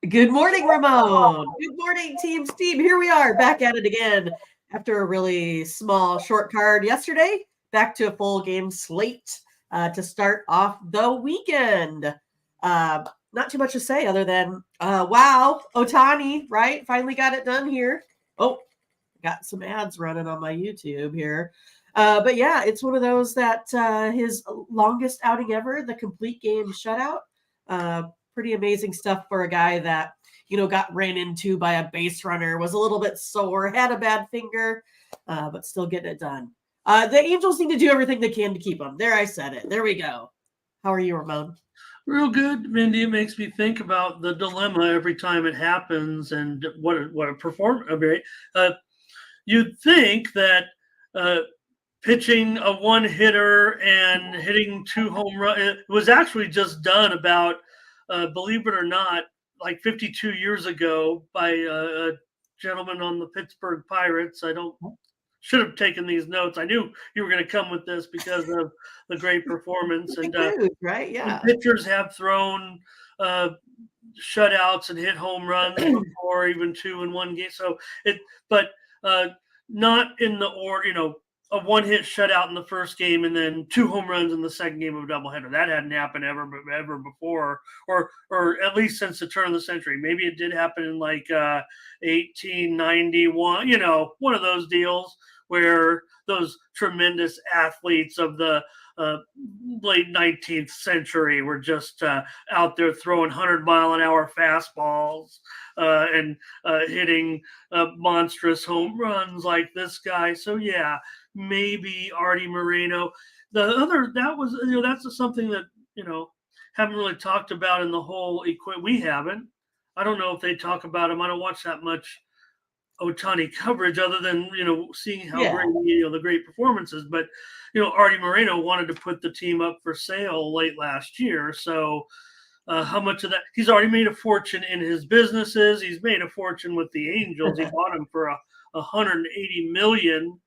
Good morning, Ramon. Good morning, Team Steve. Here we are back at it again after a really small, short card yesterday. Back to a full game slate to start off the weekend. Not too much to say other than, wow, Otani, right? Finally got it done here. Oh, got some ads running on my YouTube here. But yeah, it's one of those that his longest outing ever, the complete game shutout. Pretty amazing stuff for a guy that, got ran into by a base runner, was a little bit sore, had a bad finger, but still getting it done. The Angels need to do everything they can to keep him. There, I said it. There we go. How are you, Ramon? Real good, Mindy. It makes me think about the dilemma every time it happens, and what a perform. You'd think that uh, pitching a one hitter and hitting two home runs. It was actually just done about, believe it or not, like 52 years ago by a gentleman on the Pittsburgh Pirates. I don't should have taken these notes. I knew you were going to come with this because of the great performance. And Right? when Yeah. pitchers have thrown uh, shutouts and hit home runs before, even two in one game. So but uh, not in the order, a one hit shutout in the first game and then two home runs in the second game of a doubleheader. That hadn't happened ever before, or at least since the turn of the century. Maybe it did happen in like 1891, one of those deals where those tremendous athletes of the uh, late 19th century were just out there throwing 100-mile-an-hour fastballs and hitting monstrous home runs like this guy. So yeah, maybe Artie Moreno. The other that was that's something that haven't really talked about in the whole we haven't. I don't know if they talk about him. I don't watch that much Otani coverage other than seeing how Yeah. great the great performances. But Artie Moreno wanted to put the team up for sale late last year. So how much of that he's already made a fortune in his businesses. He's made a fortune with the Angels. He bought him for 180 million,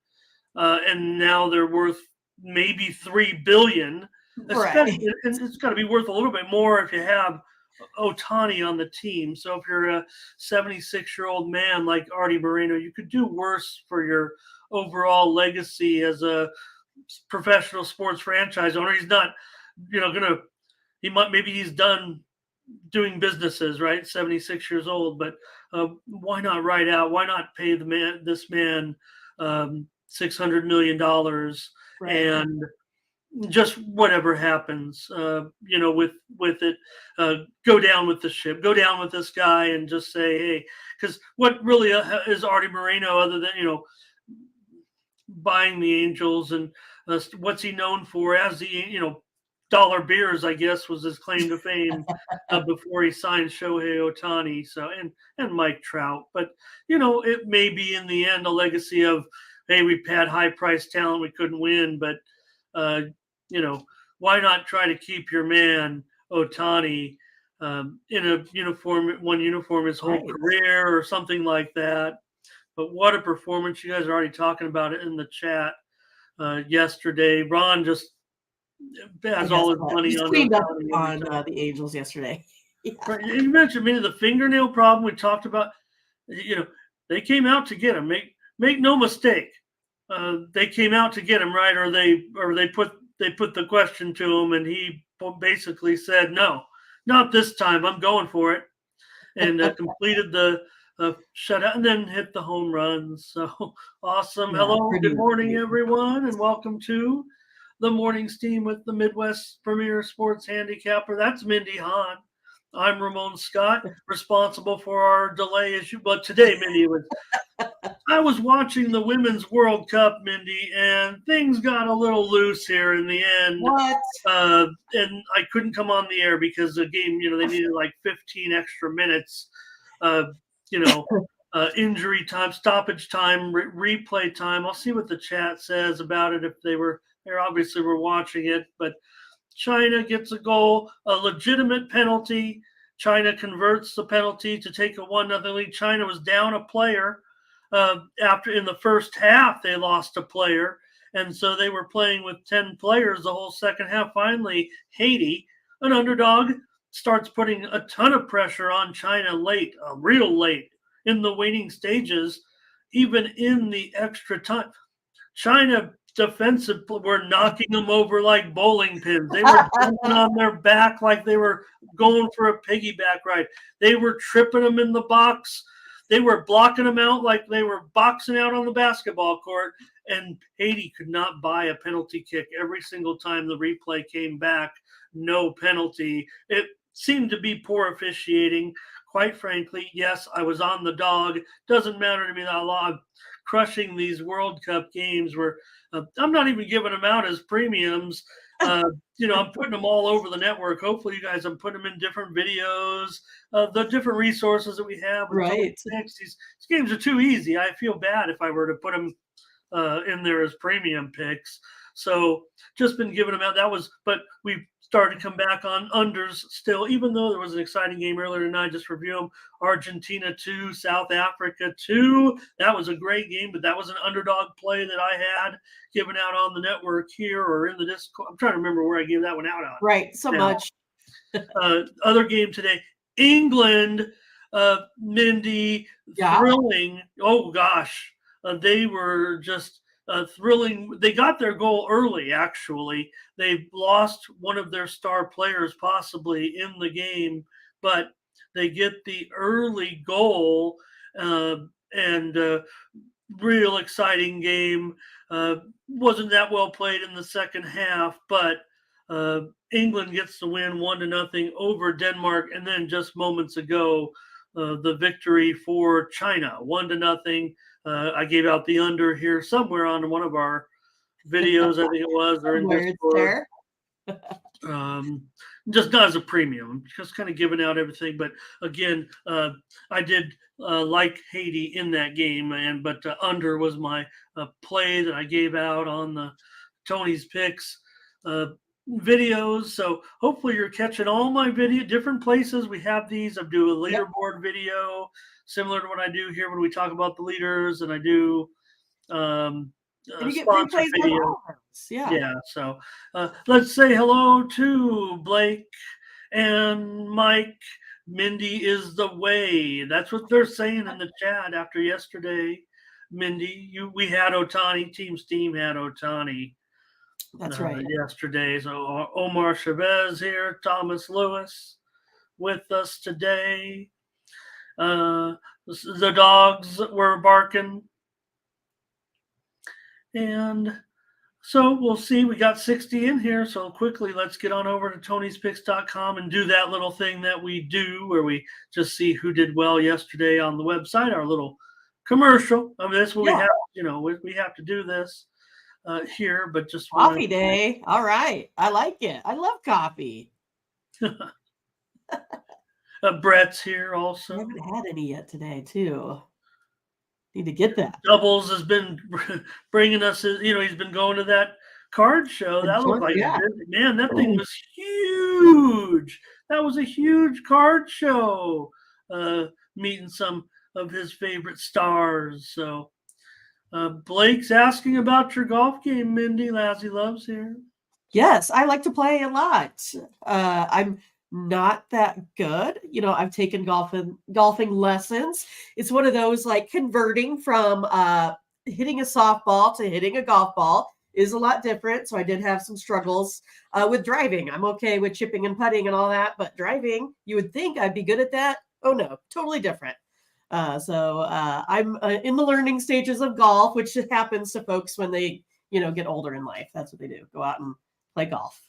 and now they're worth maybe 3 billion. Right. Especially, and it's got to be worth a little bit more if you have Otani on the team. So if you're a 76-year-old man like Artie Moreno, you could do worse for your overall legacy as a professional sports franchise owner. He's not, gonna. Maybe he's done doing businesses, right? 76 years old, but why not ride out? Why not pay this man $600 million Right. and just whatever happens, with it, go down with the ship, go down with this guy, and just say, hey, because what really is Artie Moreno other than buying the Angels, and what's he known for as the dollar beers, I guess, was his claim to fame before he signed Shohei Otani. So and Mike Trout, but it may be in the end a legacy of, hey, we had high priced talent, we couldn't win, but uh, why not try to keep your man Otani in a uniform his whole Right. career or something like that. But what a performance! You guys are already talking about it in the chat yesterday. Ron just has Yes. all his money Just on cleaned up Otani every on time. the Angels yesterday. Yeah. Right. And you mentioned maybe the fingernail problem we talked about. You know, they came out to get him. Make no mistake. They came out to get him, right? Or they put the question to him, and he basically said, "No, not this time. I'm going for it," and completed the shutout, and then hit the home runs. So awesome! Yeah. Hello, Pretty good morning, amazing. everyone, and welcome to the morning steam with the Midwest Premier Sports Handicapper. That's Mindy Hahn. I'm Ramon Scott, responsible for our delay issue. But today, Mindy, I was watching the Women's World Cup, Mindy, and things got a little loose here in the end. What? And I couldn't come on the air because the game, they needed like 15 extra minutes, uh, you know, injury time, stoppage time, replay time. I'll see what the chat says about it if they obviously were watching it. But China gets a goal, a legitimate penalty. China converts the penalty to take a 1-0 lead. China was down a player after in the first half. They lost a player, and so they were playing with 10 players the whole second half. Finally, Haiti, an underdog, starts putting a ton of pressure on China late, real late in the waning stages, even in the extra time. China defensive were knocking them over like bowling pins. They were jumping on their back like they were going for a piggyback ride. They were tripping them in the box. They were blocking them out like they were boxing out on the basketball court. And Haiti could not buy a penalty kick every single time the replay came back. No penalty. It seemed to be poor officiating. Quite frankly, yes, I was on the dog. Doesn't matter to me that I'm crushing these World Cup games where I'm not even giving them out as premiums. I'm putting them all over the network. Hopefully, you guys, I'm putting them in different videos, the different resources that we have. Right. These games are too easy. I feel bad if I were to put them in there as premium picks. So just been giving them out. But we started to come back on unders still, even though there was an exciting game earlier tonight. Just review them. Argentina 2, South Africa 2. That was a great game, but that was an underdog play that I had given out on the network here or in the Discord. I'm trying to remember where I gave that one out on. Right, so much. Other game today, England, Mindy, thrilling. Oh, gosh. They were just thrilling. They got their goal early, actually. They lost one of their star players possibly in the game, but they get the early goal and real exciting game. Wasn't that well played in the second half, but England gets the win 1-0 over Denmark. And then just moments ago, the victory for China, 1-0. I gave out the under here somewhere on one of our videos, I think it was, or in Discord. Just not as a premium, just kind of giving out everything. But again, I did like Haiti in that game, but under was my play that I gave out on the Tony's Picks videos. So hopefully you're catching all my different places. We have these. I do a leaderboard video similar to what I do here when we talk about the leaders, and I do and you get replays video. Yeah. So let's say hello to Blake and Mike. Mindy is the way. That's what they're saying in the chat after yesterday. Mindy, we had Otani. Team Steam had Otani. That's right. Yesterday. So Omar Chavez here, Thomas Lewis with us today. The dogs were barking. And so we'll see. We got 60 in here. So quickly, let's get on over to Tony'sPicks.com and do that little thing that we do where we just see who did well yesterday on the website, our little commercial. I mean, that's what we have, we have to do this here, but just coffee day. All right. I like it. I love coffee. Brett's here also. I haven't had any yet today, too. Need to get that. Doubles has been bringing us, he's been going to that card show. That looked like man, that thing was huge. That was a huge card show. Meeting some of his favorite stars. So Blake's asking about your golf game, Mindy. Lassie Loves here. Yes, I like to play a lot. I'm not that good. I've taken golfing lessons. It's one of those like converting from hitting a softball to hitting a golf ball is a lot different. So I did have some struggles with driving. I'm okay with chipping and putting and all that, but driving, you would think I'd be good at that. Oh no, totally different. So I'm in the learning stages of golf, which happens to folks when they, get older in life. That's what they do. Go out and play golf.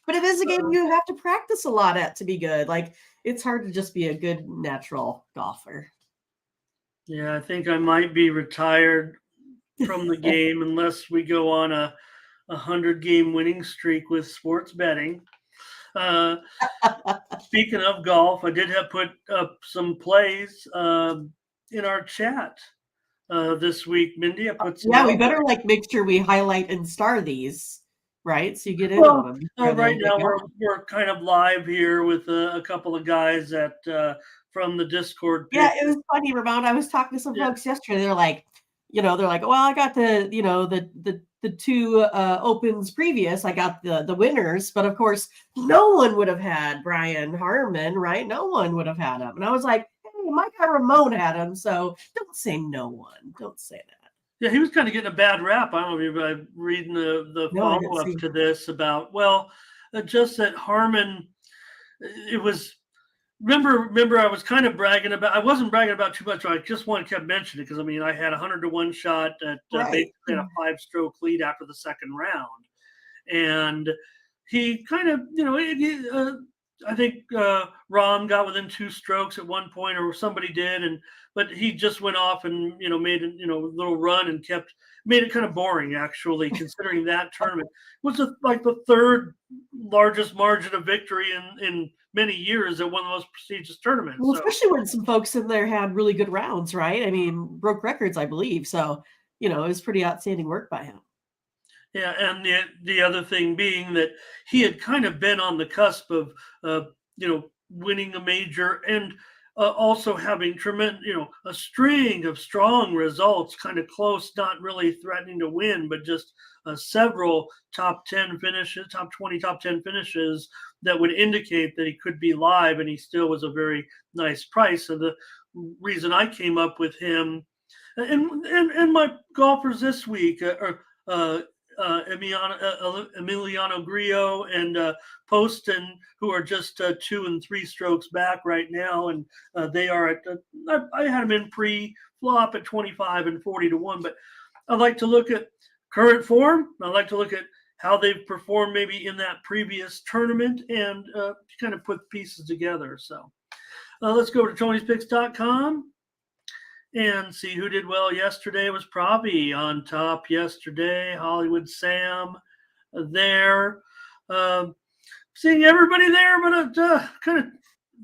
But it is a game you have to practice a lot at to be good. Like, it's hard to just be a good natural golfer. Yeah, I think I might be retired from the game unless we go on a 100-game winning streak with sports betting. Speaking of golf, I did have put up some plays in our chat this week, Mindy. I put some we better make sure we highlight and star these. Right, so you get into them. Right now we're kind of live here with a couple of guys from the Discord. Yeah, it was funny, Ramon. I was talking to some folks yesterday. They're like, well, I got the the two opens previous, I got the winners, but of course, no one would have had Brian Harmon, right? No one would have had him. And I was like, hey, my guy Ramon had him, so don't say no one. Don't say that. Yeah, he was kind of getting a bad rap. I don't know if you're reading the follow-up to this about, just that Harmon, it was, remember I was kind of bragging about, I wasn't bragging about too much. I just kept mentioning it because, I mean, I had a 100-to-1 shot at basically a 5-stroke lead after the second round. And he kind of, I think Ron got within 2 strokes at one point, or somebody did, but he just went off and made a little run and made it kind of boring, actually, considering that tournament was like the third largest margin of victory in many years at one of the most prestigious tournaments. Well, especially when some folks in there had really good rounds, right? I mean, broke records, I believe. So, it was pretty outstanding work by him. Yeah, and the other thing being that he had kind of been on the cusp of, winning a major and also having tremendous, a string of strong results, kind of close, not really threatening to win, but just several top 10 finishes, top 20, top 10 finishes that would indicate that he could be live, and he still was a very nice price. So the reason I came up with him and my golfers this week Emiliano Grillo and Poston, who are just 2 and 3 strokes back right now, and they are at. I had them in pre-flop at 25 and 40-1, but I'd like to look at current form. I'd like to look at how they've performed maybe in that previous tournament and kind of put pieces together. So let's go to Tony'sPicks.com. and see who did well yesterday. It was Pravi on top yesterday. Hollywood Sam there. Seeing everybody there, but kind of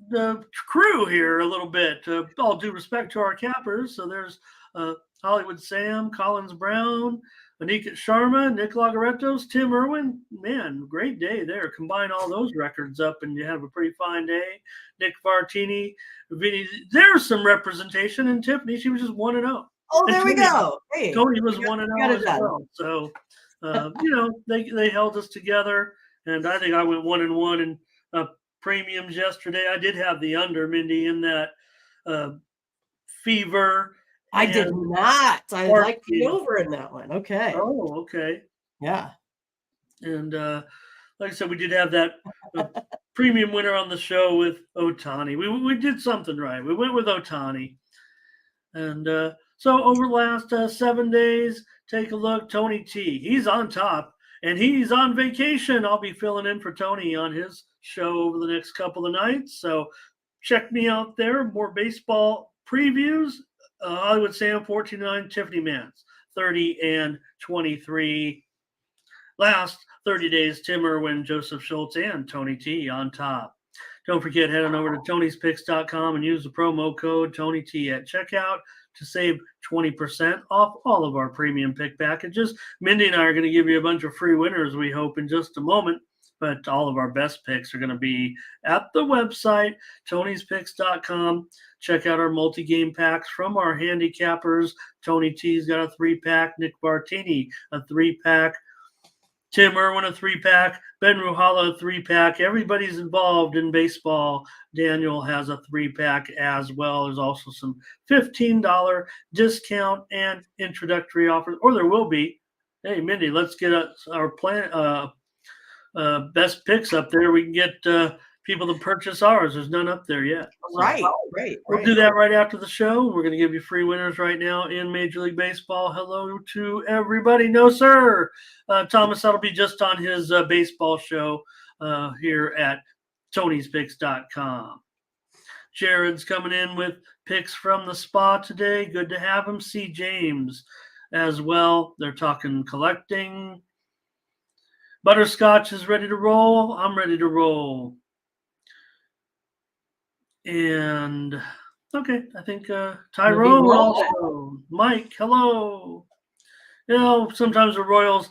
the crew here a little bit. All due respect to our cappers. So there's Hollywood Sam, Collins Brown, Anika Sharma, Nick Lagarettos, Tim Irwin. Man, great day there. Combine all those records up and you have a pretty fine day. Nick Vartini, Vinny. There's some representation. And Tiffany, she was just 1-0. Oh, there we go. Hey, Tony was 1-0 as well. So, they held us together. And I think I went 1-1 in premiums yesterday. I did have the under, Mindy, in that Fever. I did not. I like the over in that one. Okay. Oh, okay. Yeah. And like I said, we did have that premium winner on the show with Ohtani. We did something right. We went with Ohtani. And so over the last 7 days, take a look. Tony T. He's on top, and he's on vacation. I'll be filling in for Tony on his show over the next couple of nights. So check me out there. More baseball previews. Hollywood Sam 14-9, Tiffany Mans 30 and 23. Last 30 days, Tim Irwin, Joseph Schultz, and Tony T on top. Don't forget, head on over to Tony'sPicks.com and use the promo code Tony T at checkout to save 20% off all of our premium pick packages. Mindy and I are going to give you a bunch of free winners, we hope, in just a moment. But all of our best picks are going to be at the website, Tony'sPicks.com. Check out our multi-game packs from our handicappers. Tony T's got a 3-pack. Nick Bartini, a 3-pack. Tim Irwin, a 3-pack. Ben Ruhala, a 3-pack. Everybody's involved in baseball. Daniel has a 3-pack as well. There's also some $15 discount and introductory offers, or there will be. Hey, Mindy, let's get our plan. Best picks up there. We can get people to purchase ours. There's none up there yet. So, right. We'll do that right after the show. We're going to give you free winners right now in Major League Baseball. Hello to everybody. No, sir. Thomas, that'll be just on his baseball show here at Tony'sPicks.com. Jared's coming in with picks from the spa today. Good to have him. C. James as well. They're talking collecting. Butterscotch is ready to roll. I'm ready to roll. And okay, I think Tyrone also. Mike, hello. Sometimes the Royals,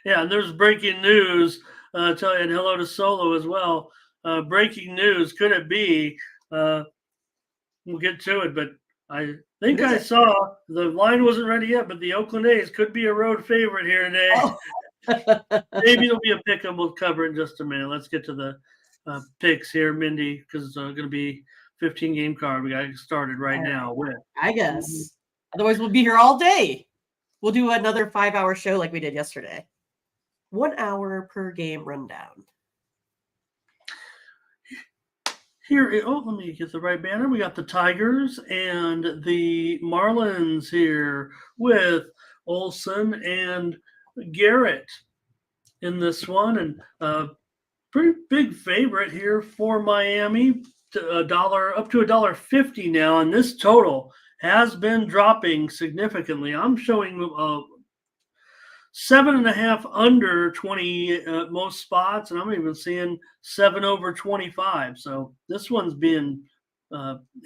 and there's breaking news. And hello to Solo as well. Breaking news, could it be? We'll get to it, but I think I saw the line wasn't ready yet, but the Oakland A's could be a road favorite here today. Oh. Maybe it'll be a pick 'em. We'll cover in just a minute. Let's get to the picks here, Mindy, because it's going to be 15-game card. We got to get started right now with. I guess. Otherwise, we'll be here all day. We'll do another 5-hour show like we did yesterday. 1 hour per game rundown. Here, let me get the right banner. We got the Tigers and the Marlins here with Olson and Garrett in this one, and pretty big favorite here for Miami. Up to $1.50 now, and this total has been dropping significantly. I'm showing 7.5 under 20 most spots, and I'm even seeing 7 over 25. So this one's being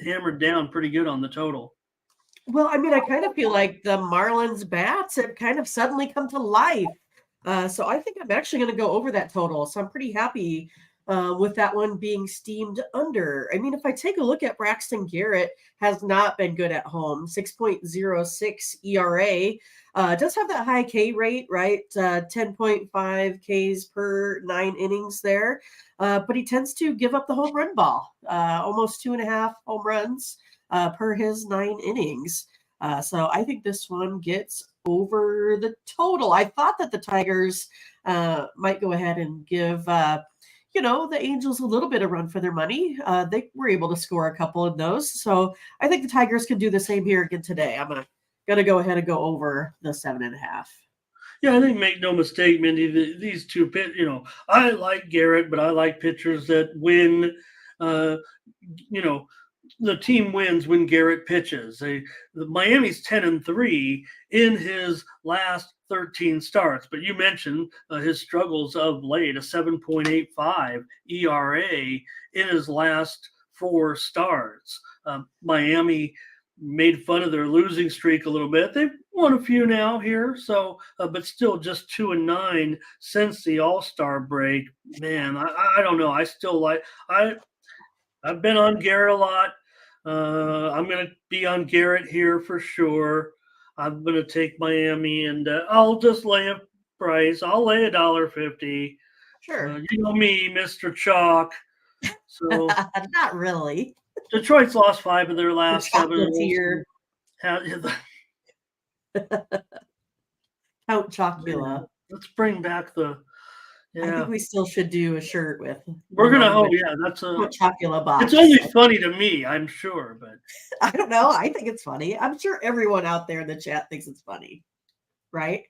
hammered down pretty good on the total. Well, I mean, I kind of feel like the Marlins bats have kind of suddenly come to life. So I think I'm actually going to go over that total. So I'm pretty happy with that one being steamed under. I mean, if I take a look at Braxton Garrett, has not been good at home. 6.06 ERA. Does have that high K rate, right? 10.5 Ks per 9 innings there. But he tends to give up the home run ball. Almost 2.5 home runs per his 9 innings. So I think this one gets over the total. I thought that the Tigers might go ahead and give the Angels a little bit of run for their money. They were able to score a couple of those. So I think the Tigers can do the same here again today. I'm gonna go ahead and go over the 7.5. Yeah, I think make no mistake, Mindy, these two I like Garrett, but I like pitchers that win. The team wins when Garrett pitches. Miami's 10-3 in his last 13 starts, but you mentioned his struggles of late, a 7.85 ERA in his last 4 starts. Miami made fun of their losing streak a little bit. They've won a few now here, so but still just 2-9 since the All-Star break. Man, I don't know. I still I've been on Garrett a lot. I'm going to be on Garrett here for sure. I'm going to take Miami, and I'll just lay a price. I'll lay $1.50. Sure. You know me, Mr. Chalk. So not really. Detroit's lost 5 of their last 7. Here. Count Chocula. Let's bring back the. Yeah. I think we still should do a shirt with. We're gonna hope. Yeah, that's a Chocula box. It's only funny to me, I'm sure, but I don't know. I think it's funny. I'm sure everyone out there in the chat thinks it's funny, right?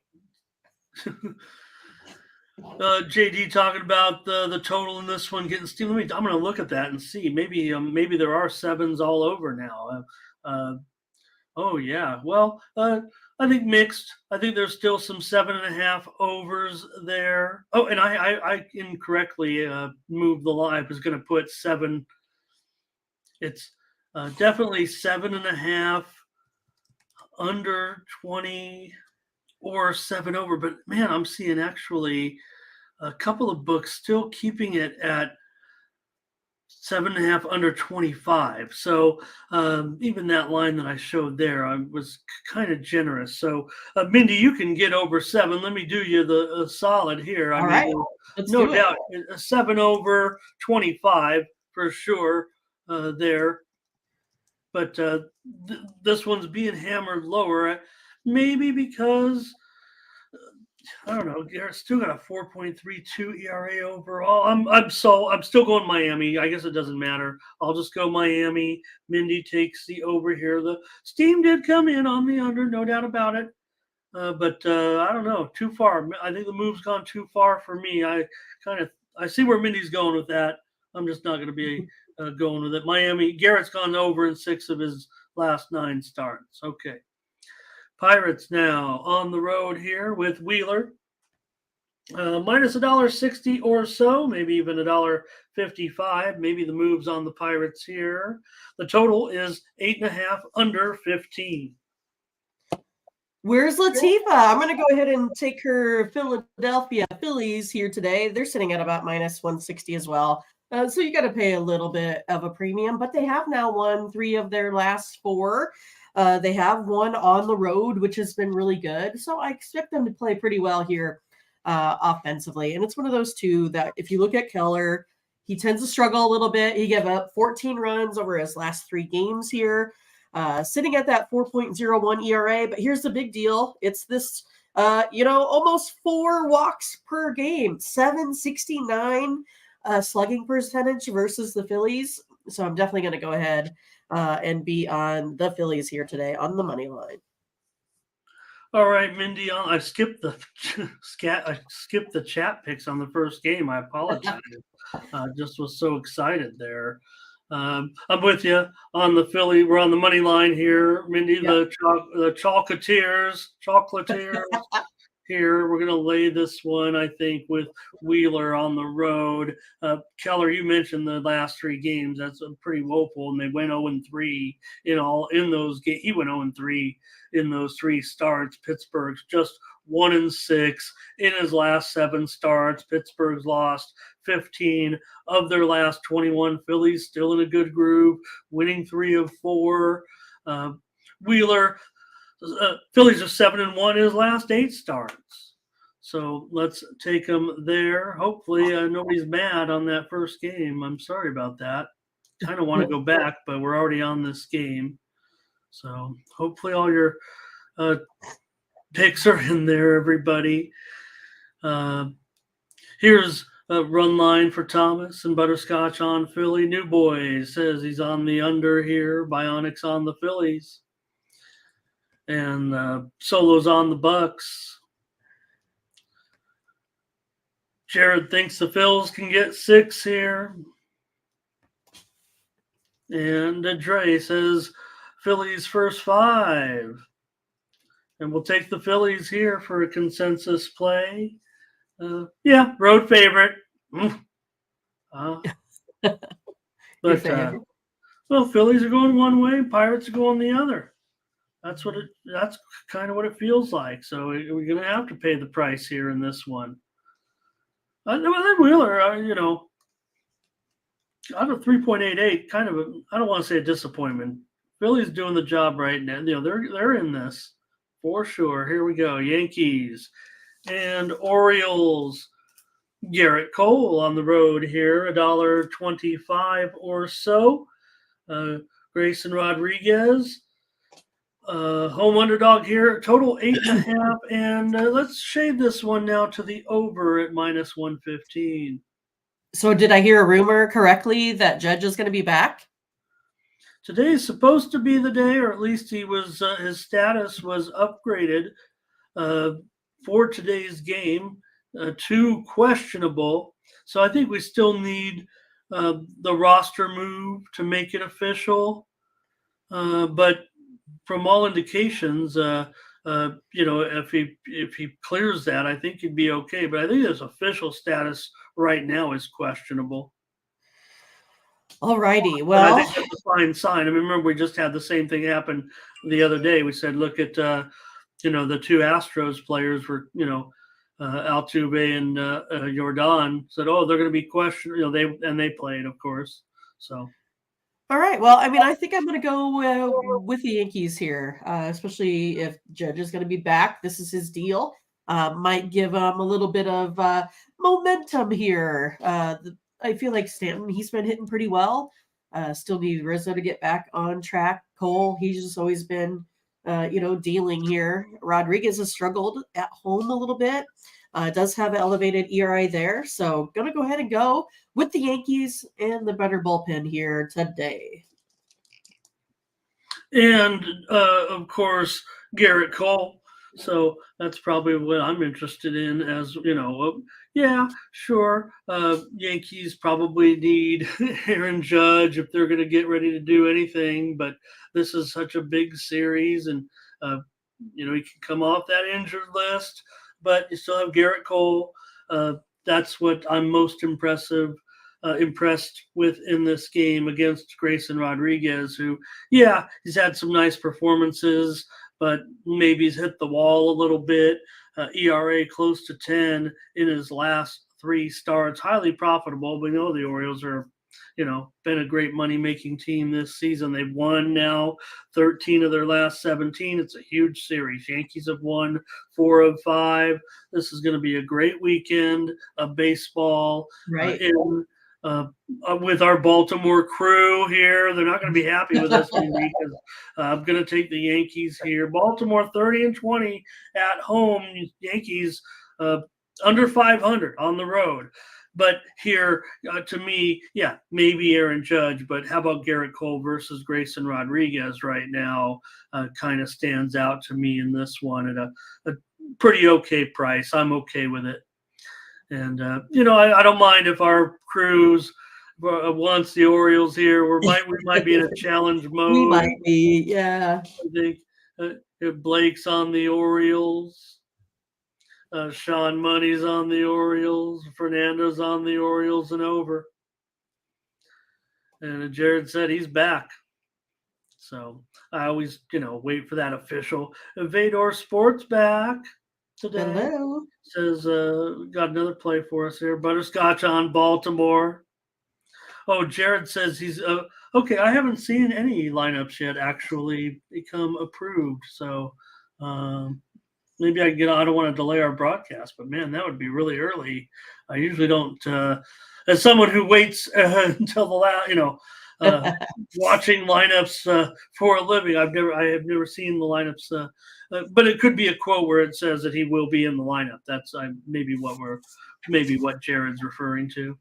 JD talking about the total in this one getting steamed. I'm going to look at that and see. Maybe there are 7s all over now. Oh yeah. Well, I think mixed. I think there's still some 7.5 overs there. Oh, and I incorrectly moved the line. I was going to put 7. It's definitely 7.5 under 20 or 7 over. But man, I'm seeing actually a couple of books still keeping it at 7.5 under 25. So even that line that I showed there, I was kind of generous. So Mindy, you can get over 7. Let me do you the solid here. All right. No doubt, a 7 over 25 for sure there. But this one's being hammered lower, maybe because. I don't know. Garrett's still got a 4.32 ERA overall. I'm still going Miami. I guess it doesn't matter. I'll just go Miami. Mindy takes the over here. The steam did come in on the under, no doubt about it. But I don't know. Too far. I think the move's gone too far for me. I see where Mindy's going with that. I'm just not going to be going with it. Miami. Garrett's gone over in 6 of his last 9 starts. Okay. Pirates now on the road here with Wheeler. Minus $1.60 or so, maybe even $1.55. Maybe the moves on the Pirates here. The total is 8.5 under 15. Where's Latifa? I'm going to go ahead and take her Philadelphia Phillies here today. They're sitting at about minus 160 as well. So you got to pay a little bit of a premium, but they have now won 3 of their last 4. They have won on the road, which has been really good. So I expect them to play pretty well here offensively. And it's one of those two that if you look at Keller, he tends to struggle a little bit. He gave up 14 runs over his last 3 games here, sitting at that 4.01 ERA. But here's the big deal. It's this, almost 4 walks per game, 769 slugging percentage versus the Phillies. So I'm definitely going to go ahead and be on the Phillies here today on the money line. All right, Mindy. I skipped the chat picks on the first game. I apologize. Just was so excited there. I'm with you on the Philly. We're on the money line here, Mindy. Yep. The chocolatiers here. We're going to lay this one, I think, with Wheeler on the road. Keller, you mentioned the last 3 games. That's pretty woeful, and they went 0-3 in those games. He went 0-3 in those 3 starts. Pittsburgh's just 1-6 in his last 7 starts. Pittsburgh's lost 15 of their last 21. Phillies still in a good groove, winning 3 of 4. Wheeler. Phillies are 7-1 in his last 8 starts. So let's take him there. Hopefully nobody's mad on that first game. I'm sorry about that. Kind of want to go back, but we're already on this game. So hopefully all your picks are in there, everybody. Here's a run line for Thomas and Butterscotch on Philly. New Boy says he's on the under here. Bionics on the Phillies. And Solo's on the Bucks. Jared thinks the Phils can get 6 here. And Dre says Phillies first 5. And we'll take the Phillies here for a consensus play. Road favorite. Phillies are going one way, Pirates are going the other. That's kind of what it feels like. So we're going to have to pay the price here in this one. Wheeler, out of 3.88, kind of I don't want to say a disappointment. Philly's doing the job right now. They're in this for sure. Here we go. Yankees and Orioles. Garrett Cole on the road here, $1.25 or so. Grayson Rodriguez. Home underdog here, total 8.5, and let's shade this one now to the over at -115. So did I hear a rumor correctly that Judge is going to be back? Today is supposed to be the day, or at least he was. His status was upgraded for today's game to questionable. So I think we still need the roster move to make it official, but from all indications, if he clears that, I think he'd be okay. But I think his official status right now is questionable. All righty. Well, I think that's a fine sign. I mean, remember, we just had the same thing happen the other day. We said, look at the 2 Astros players were Altuve and Jordan said, oh, they're going to be questioned. They played, of course. So. All right. Well, I mean, I think I'm going to go with the Yankees here, especially if Judge is going to be back. This is his deal. Might give him a little bit of momentum here. I feel like Stanton, he's been hitting pretty well. Still need Rizzo to get back on track. Cole, he's just always been, dealing here. Rodriguez has struggled at home a little bit. Does have an elevated ERA there. So going to go ahead and go with the Yankees and the better bullpen here today. And, of course, Garrett Cole. So that's probably what I'm interested in as, yeah, sure. Yankees probably need Aaron Judge if they're going to get ready to do anything. But this is such a big series. And, he can come off that injured list. But you still have Garrett Cole. That's what I'm most impressed with in this game against Grayson Rodriguez, who, he's had some nice performances, but maybe he's hit the wall a little bit. ERA close to 10 in his last 3 starts, highly profitable. We know the Orioles are, been a great money-making team this season. They've won now 13 of their last 17. It's a huge series. Yankees have won 4 of 5. This is going to be a great weekend of baseball. Right. With our Baltimore crew here. They're not going to be happy with us because I'm going to take the Yankees here. Baltimore 30-20 at home. Yankees under 500 on the road. But here, to me, maybe Aaron Judge, but how about Garrett Cole versus Grayson Rodriguez right now? Kind of stands out to me in this one at a pretty okay price. I'm okay with it. And, I don't mind if our crews wants the Orioles here. We might be in a challenge mode. We might be, yeah. I think if Blake's on the Orioles, Sean Money's on the Orioles, Fernando's on the Orioles and over. And Jared said he's back. So I always, wait for that official. Vador Sports back today. Hello. Says, got another play for us here. Butterscotch on Baltimore. Oh, Jared says he's okay. I haven't seen any lineups yet actually become approved. So maybe I can I don't want to delay our broadcast, but man, that would be really early. I usually don't. As someone who waits until the last, watching lineups for a living, I have never seen the lineups. But it could be a quote where it says that he will be in the lineup. That's maybe what Jared's referring to.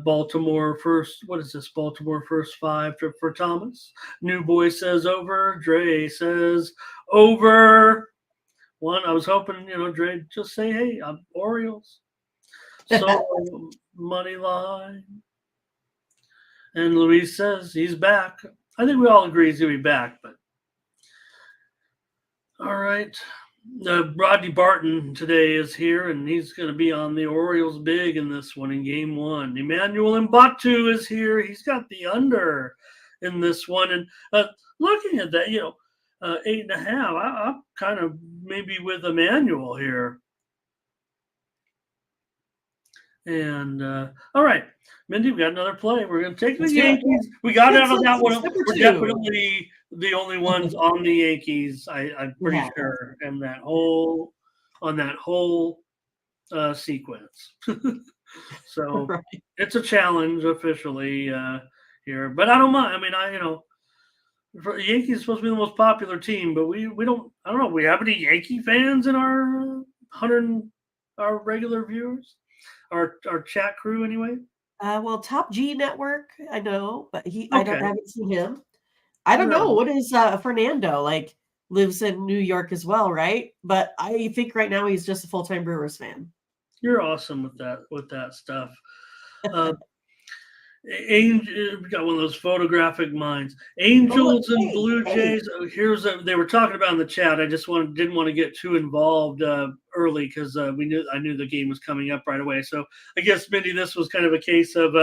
Baltimore first. What is this? Baltimore first 5 for Thomas. New Boy says over. Dre says over. One. I was hoping Dre just say, hey, I'm Orioles. So money line. And Luis says he's back. I think we all agree he's going to be back, but all right. Rodney Barton today is here, and he's going to be on the Orioles big in this one in game 1. Emmanuel Mbatu is here. He's got the under in this one. And looking at that, 8.5, I'm kind of maybe with Emmanuel here. And all right, Mindy, we got another play. We're going to take the Yankees. We got out of that one. We're definitely the only ones on the Yankees. I'm pretty sure, and on that whole sequence. So It's a challenge officially here, but I don't mind. I mean, the Yankees are supposed to be the most popular team, but we don't. I don't know. We have any Yankee fans in our regular viewers? Our chat crew, anyway. Well, Top G Network, I know, but I haven't seen him. I don't know. What is Fernando like? Lives in New York as well, right? But I think right now he's just a full-time Brewers fan. You're awesome with that stuff. Angel, got one of those photographic minds. Angels and Blue Jays. They were talking about in the chat. I just didn't want to get too involved early because I knew the game was coming up right away. So I guess, Mindy, this was kind of a case of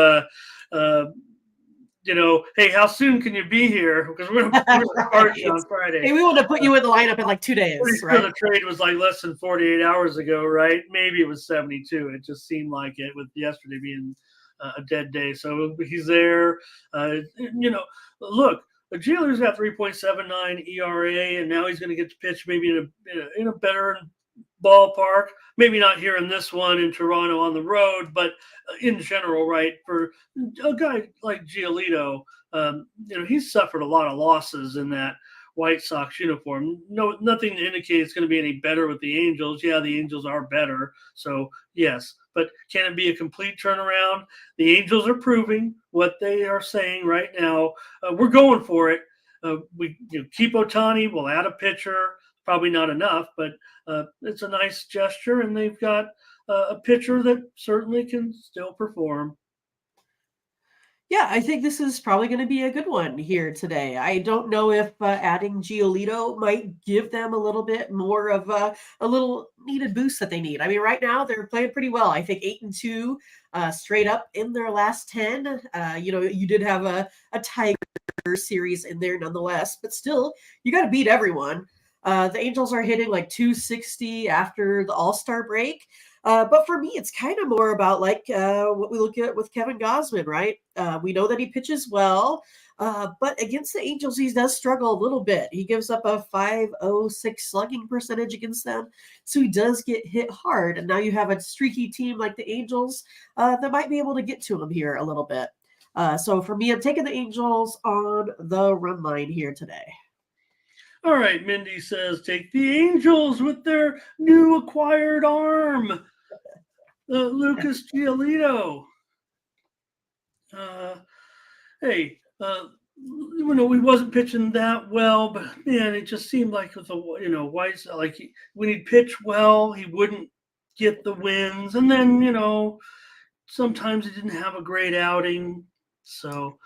hey, how soon can you be here? Because we're start on Friday. Hey, we want to put you in the lineup in like 2 days. Right? The trade was like less than 48 hours ago, right? Maybe it was 72. It just seemed like it, with yesterday being a dead day. So he's there. Look, Jailer's got 3.79 ERA, and now he's going to get to pitch maybe in a better ballpark. Maybe not here in this one in Toronto on the road, but in general, right? For a guy like Giolito, he's suffered a lot of losses in that White Sox uniform. Nothing to indicate it's going to be any better with the Angels. Yeah, the Angels are better. So yes, but can it be a complete turnaround? The Angels are proving what they are saying right now. We're going for it. We keep Ohtani. We'll add a pitcher. Probably not enough, but it's a nice gesture, and they've got a pitcher that certainly can still perform. Yeah, I think this is probably going to be a good one here today. I don't know if adding Giolito might give them a little bit more of a little needed boost that they need. I mean, right now they're playing pretty well. I think 8-2 straight up in their last 10. You did have a Tiger series in there nonetheless, but still, you got to beat everyone. The Angels are hitting like 260 after the All-Star break. But for me, it's kind of more about like what we look at with Kevin Gosman, right? We know that he pitches well, but against the Angels, he does struggle a little bit. He gives up a 5.06 slugging percentage against them, so he does get hit hard. And now you have a streaky team like the Angels that might be able to get to him here a little bit. So for me, I'm taking the Angels on the run line here today. All right, Mindy says, take the Angels with their new acquired arm. Lucas Giolito. Hey, we wasn't pitching that well, but man, it just seemed like with Weiss, like when he'd pitch well, he wouldn't get the wins, and then sometimes he didn't have a great outing. So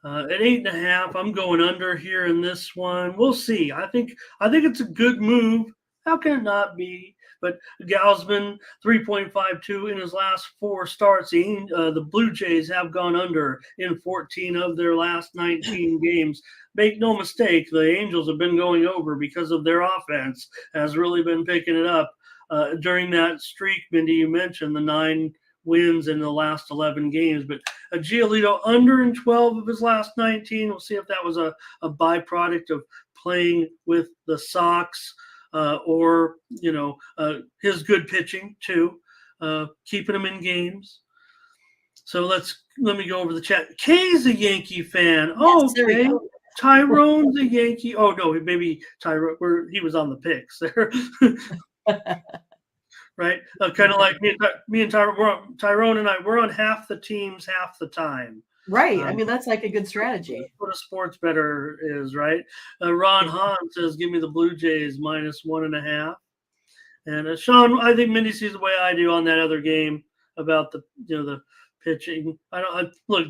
at 8.5, I'm going under here in this one. We'll see. I think it's a good move. How can it not be? But Gausman 3.52 in his last 4 starts. The Blue Jays have gone under in 14 of their last 19 games. Make no mistake, the Angels have been going over because of their offense has really been picking it up. During that streak, Mindy, you mentioned the 9 wins in the last 11 games, but Giolito under in 12 of his last 19. We'll see if that was a byproduct of playing with the Sox or his good pitching too, keeping him in games. So let me go over the chat. Kay's a Yankee fan. Yes, Okay. Tyrone's a Yankee. Oh no, maybe Tyrone. He was on the picks there. Right? Kind of like me and Tyrone and I, we're on half the teams half the time. Right. I mean, that's like a good strategy. What a sports better is, right? Ron Hahn says, give me the Blue Jays -1.5. And Sean, I think Mindy sees the way I do on that other game about the pitching.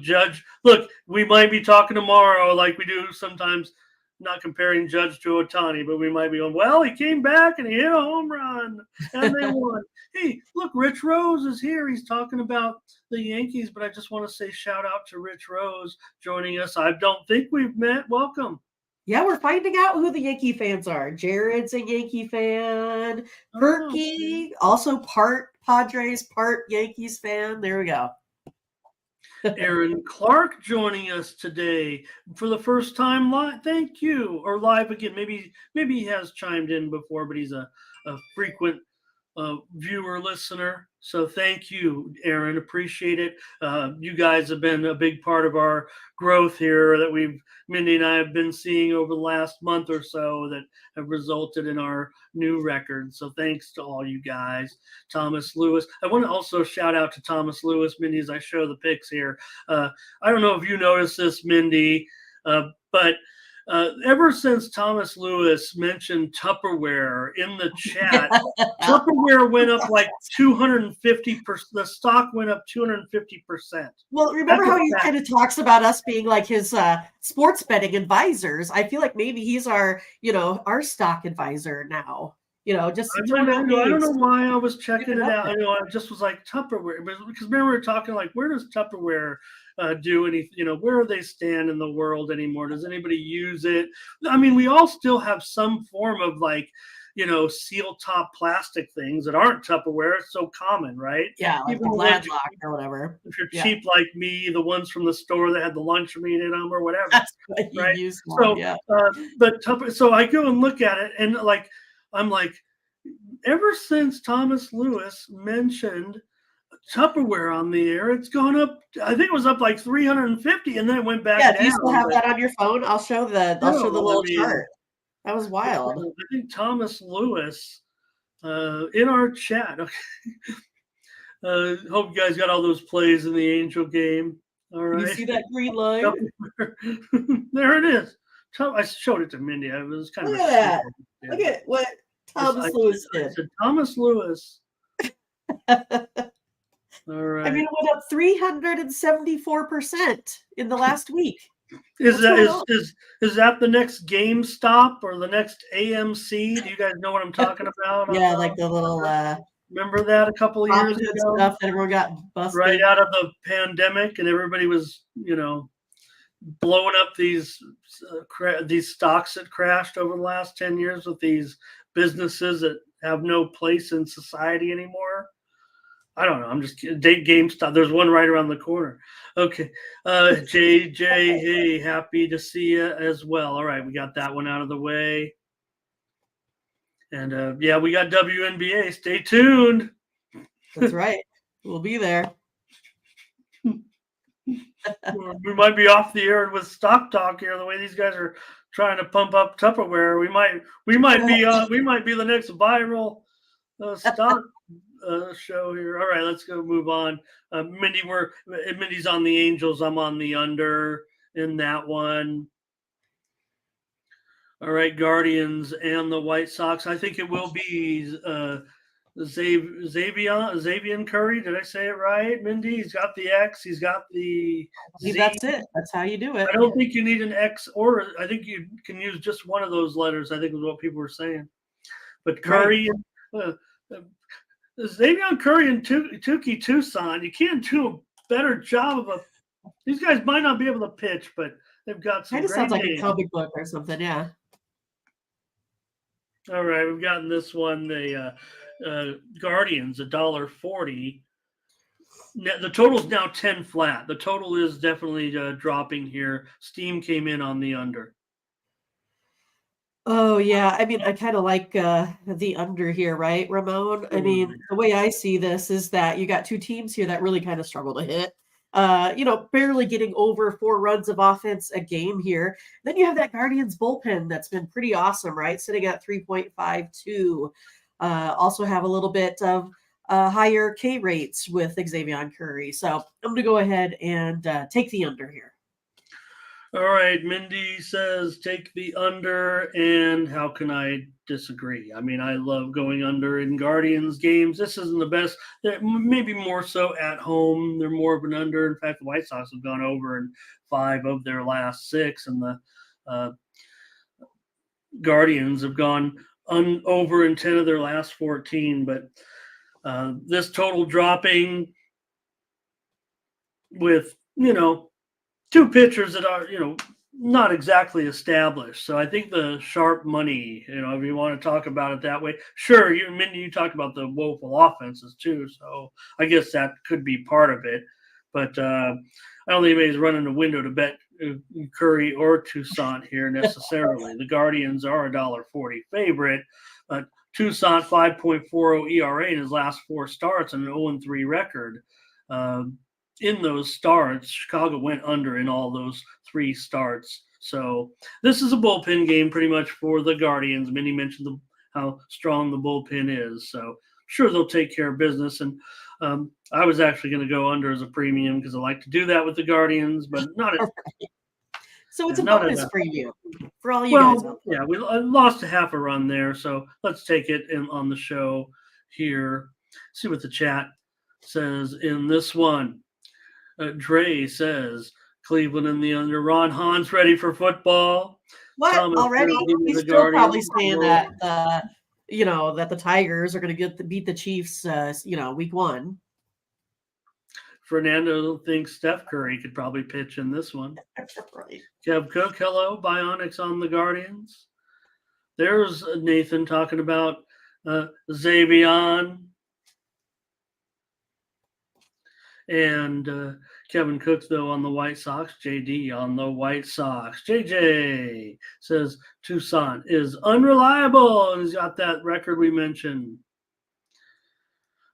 Judge. Look, we might be talking tomorrow like we do sometimes, not comparing Judge to Ohtani, but we might be going, well, he came back and he hit a home run and they won. Hey, look, Rich Rose is here. He's talking about the Yankees, but I just want to say shout out to Rich Rose joining us. I don't think we've met. Welcome. Yeah, we're finding out who the Yankee fans are. Jared's a Yankee fan. Perky, also part Padres, part Yankees fan. There we go. Aaron Clark joining us today for the first time live. Thank you. Or live again. Maybe he has chimed in before, but he's a frequent viewer, listener. So thank you, Aaron. Appreciate it. You guys have been a big part of our growth here that Mindy and I have been seeing over the last month or so that have resulted in our new record. So thanks to all you guys. Thomas Lewis. I want to also shout out to Thomas Lewis, Mindy, as I show the pics here. I don't know if you noticed this, Mindy, but ever since Thomas Lewis mentioned Tupperware in the chat, Tupperware went up like 250%. The stock went up 250%. Well, remember how he kind of talks about us being like his sports betting advisors? I feel like maybe he's our stock advisor now. I don't know why I was checking it out. I just was like Tupperware, because remember we were talking like, where does Tupperware do anything? Where do they stand in the world anymore? Does anybody use it? I mean, we all still have some form of like, seal top plastic things that aren't Tupperware. It's so common, right? Yeah, like the Gladlock or whatever. If you're cheap like me, the ones from the store that had the lunch meat in them or whatever. That's what you right? use. So I go and look at it and I'm like, ever since Thomas Lewis mentioned Tupperware on the air, it's gone up. I think it was up like 350, and then it went back down. Do you still have that on your phone? I'll show the little chart. That was wild. I think Thomas Lewis in our chat. Okay. Hope you guys got all those plays in the Angel game. All right. You see that green line? There it is. I showed it to Mindy. It was kind of. Look at that. Look at what Thomas Lewis did. Thomas Lewis. All right. I mean, it went up 374% in the last week. Is that the next GameStop or the next AMC? Do you guys know what I'm talking about? Yeah, like the little. Remember that a couple of years ago? Stuff that everyone got busted right out of the pandemic, and everybody was, blowing up these stocks that crashed over the last 10 years with these businesses that have no place in society anymore. I don't know. I'm just kidding. GameStop. There's one right around the corner. Okay. JJ, hey, happy to see you as well. All right, we got that one out of the way. And yeah, we got WNBA. Stay tuned. That's right. We'll be there. We might be off the air with stock talk here. The way these guys are trying to pump up Tupperware, we might be the next viral stock show here. All right, let's go move on. Mindy's on the Angels. I'm on the under in that one. All right, Guardians and the White Sox. I think it will be Xavier Curry. Did I say it right, Mindy? He's got the X. He's got the Z. That's it. That's how you do it. I don't think you need an X, or I think you can use just one of those letters. I think is what people were saying. But Curry, Xavier Curry and Tukey Tucson, you can't do a better job of these guys might not be able to pitch, but they've got some. Kind of sounds like a comic book or something, yeah. All right, we've gotten this one. The Guardians, $1.40. The total's now 10 flat. The total is definitely dropping here. Steam came in on the under. Oh, yeah. I mean, I kind of like the under here, right, Ramon? I mean, the way I see this is that you got two teams here that really kind of struggle to hit. Barely getting over 4 runs of offense a game here. Then you have that Guardians bullpen that's been pretty awesome, right? Sitting at 3.52. Also have a little bit of higher K rates with Xavier Curry. So I'm going to go ahead and take the under here. All right, Mindy says take the under, and how can I disagree? I mean, I love going under in Guardians games. This isn't the best. Maybe more so at home. They're more of an under. In fact, the White Sox have gone over in 5 of their last 6, and the Guardians have gone over in 10 of their last 14. But this total dropping with, 2 pitchers that are, not exactly established. So I think the sharp money, if you want to talk about it that way, sure. Mindy, you talked about the woeful offenses too. So I guess that could be part of it. But I don't think anybody's running a window to bet Curry or Toussaint here necessarily. The Guardians are a $1.40 favorite, but Toussaint 5.40 ERA in his last 4 starts and an 0-3 record. In those starts, Chicago went under in all those 3 starts. So this is a bullpen game pretty much for the Guardians. Minnie mentioned how strong the bullpen is. So sure they'll take care of business. And I was actually going to go under as a premium because I like to do that with the Guardians, but not at So it's a bonus premium for all you guys. Yeah, we lost a half a run there. So let's take it on the show here. See what the chat says in this one. Dre says Cleveland in the under. Ron Hahn's ready for football. What already? He's still probably saying that that the Tigers are going to beat the Chiefs. Week 1. Fernando thinks Steph Curry could probably pitch in this one. Right. Kev Cook, hello. Bionics on the Guardians. There's Nathan talking about Xavier. And Kevin Cook, though, on the White Sox. JD on the White Sox. JJ says Toussaint is unreliable. And he's got that record we mentioned.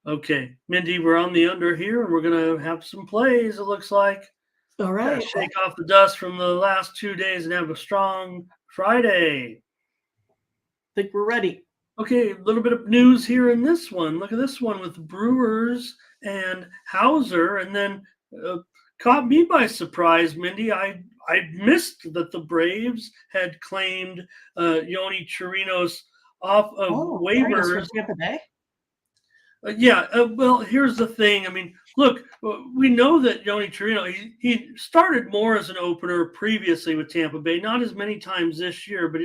Okay, Mindy, we're on the under here, and we're going to have some plays, it looks like. All right. Shake off the dust from the last 2 days and have a strong Friday. I think we're ready. Okay, a little bit of news here in this one. Look at this one with Brewers and Hauser, and then caught me by surprise, Mindy. I missed that the Braves had claimed Yoni Chirinos off of waivers. Tampa Bay? Well, here's the thing. I mean, look, we know that Yoni Chirino, he started more as an opener previously with Tampa Bay, not as many times this year, but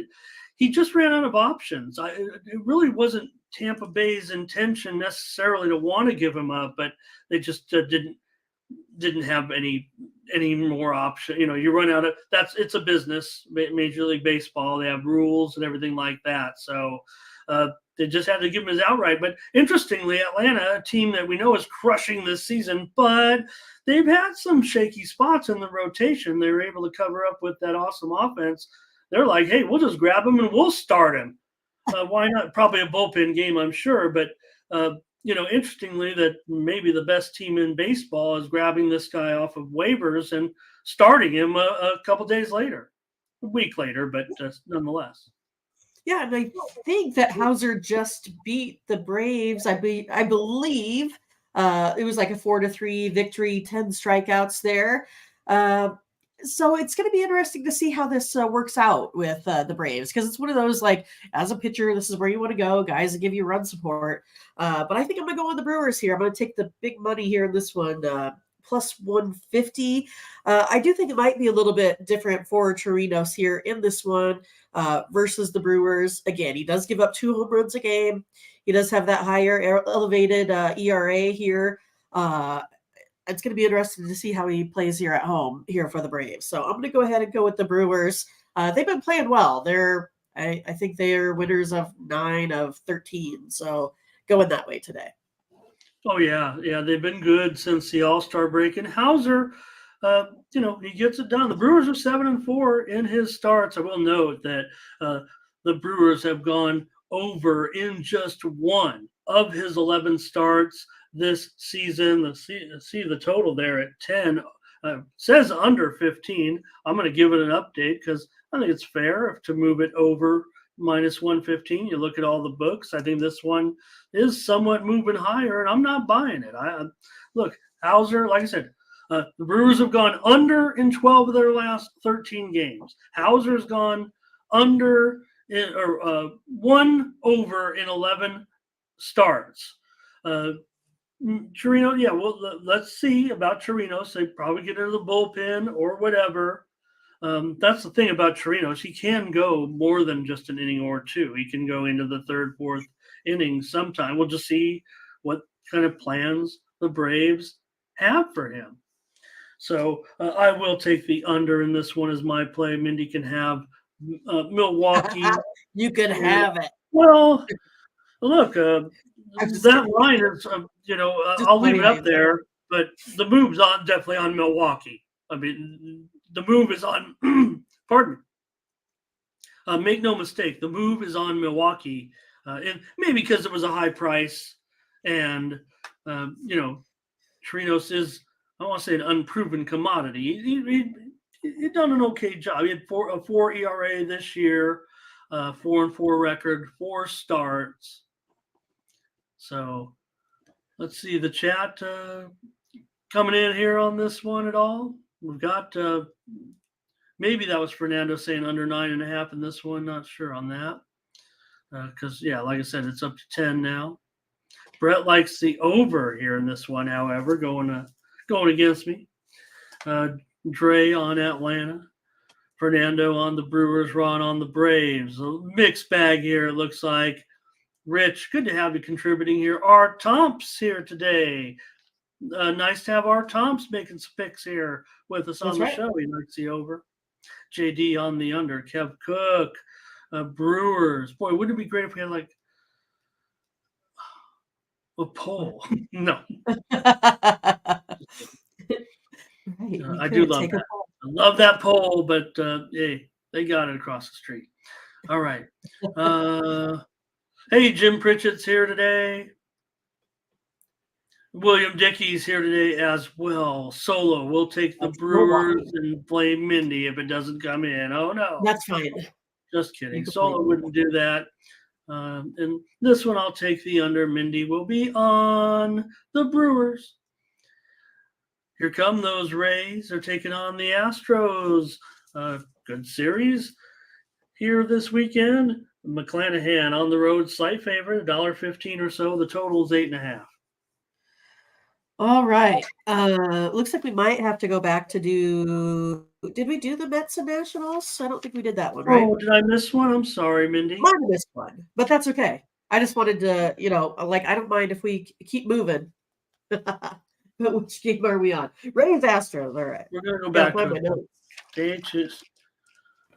he just ran out of options. It really wasn't Tampa Bay's intention necessarily to want to give him up, but they just didn't have any more option. You run out of it's a business, Major League Baseball. They have rules and everything like that. So they just had to give him his outright. But interestingly, Atlanta, a team that we know is crushing this season, but they've had some shaky spots in the rotation. They were able to cover up with that awesome offense. They're like, hey, we'll just grab him and we'll start him. Why not? Probably a bullpen game, I'm sure. But, interestingly, that maybe the best team in baseball is grabbing this guy off of waivers and starting him a couple days later, a week later, but nonetheless. Yeah, and I think that Hauser just beat the Braves. I believe it was like a 4-3 victory, 10 strikeouts there. So it's going to be interesting to see how this works out with the Braves, because it's one of those, like, as a pitcher, this is where you want to go, guys that give you run support. But I think I'm going to go on the Brewers here. I'm going to take the big money here in this one, plus 150. I do think it might be a little bit different for Chirinos here in this one versus the Brewers. Again, he does give up 2 home runs a game. He does have that higher elevated ERA here. It's going to be interesting to see how he plays here at home here for the Braves. So I'm going to go ahead and go with the Brewers. They've been playing well. I think they're winners of 9 of 13. So going that way today. Oh, yeah. Yeah, they've been good since the All-Star break. And Hauser, he gets it done. The Brewers are 7-4 in his starts. I will note that the Brewers have gone over in just one of his 11 starts this season. See the total there at 10. Says under 15. I'm going to give it an update because I think it's fair to move it over minus 115. You look at all the books. I think this one is somewhat moving higher, and I'm not buying it. Look, Hauser, like I said, the Brewers have gone under in 12 of their last 13 games. Hauser's gone under or 1 over in 11 starts. Chirinos, yeah, well, let's see about Chirinos. They probably get into the bullpen or whatever. That's the thing about Chirinos. He can go more than just an inning or two. He can go into the 3rd, 4th inning sometime. We'll just see what kind of plans the Braves have for him. So I will take the under in this one as my play. Mindy can have Milwaukee. You can have it. Well, look, that line is, I'll leave it up there, but the move's definitely on Milwaukee. I mean, the move is on, pardon me. Make no mistake, the move is on Milwaukee. And maybe because it was a high price and, Chirinos is, I don't want to say an unproven commodity. He done an okay job. He had a 4 ERA this year, 4-4 record, 4 starts. So let's see the chat coming in here on this one at all. We've got maybe that was Fernando saying under 9.5 in this one. Not sure on that because like I said, it's up to 10 now. Brett likes the over here in this one, however, going against me. Dre on Atlanta, Fernando on the Brewers, Ron on the Braves. A mixed bag here, it looks like. Rich, good to have you contributing here. Art Tomps here today. Nice to have Art Tomps making some picks here with us on the show. He likes the over. JD on the under. Kev Cook, Brewers. Boy, wouldn't it be great if we had like a poll? No. I do love that. I love that poll, but hey, they got it across the street. All right. Hey, Jim Pritchett's here today. William Dickey's here today as well. Solo. We'll take the Brewers and blame Mindy if it doesn't come in. Oh, no. That's fine. Just kidding. Solo wouldn't do that. And this one, I'll take the under. Mindy will be on the Brewers. Here come those Rays. They're taking on the Astros. Good series here this weekend. McClanahan on the road, slight favorite, $1.15 or so. The total is 8.5. All right. Looks like we might have to go back to do. Did we do the Mets and Nationals? I don't think we did that one, right? Oh, did I miss one? I'm sorry, Mindy. Might have missed one, but that's okay. I just wanted to, I don't mind if we keep moving. But which game are we on? Rays Astros. All right. We're gonna go back to pages.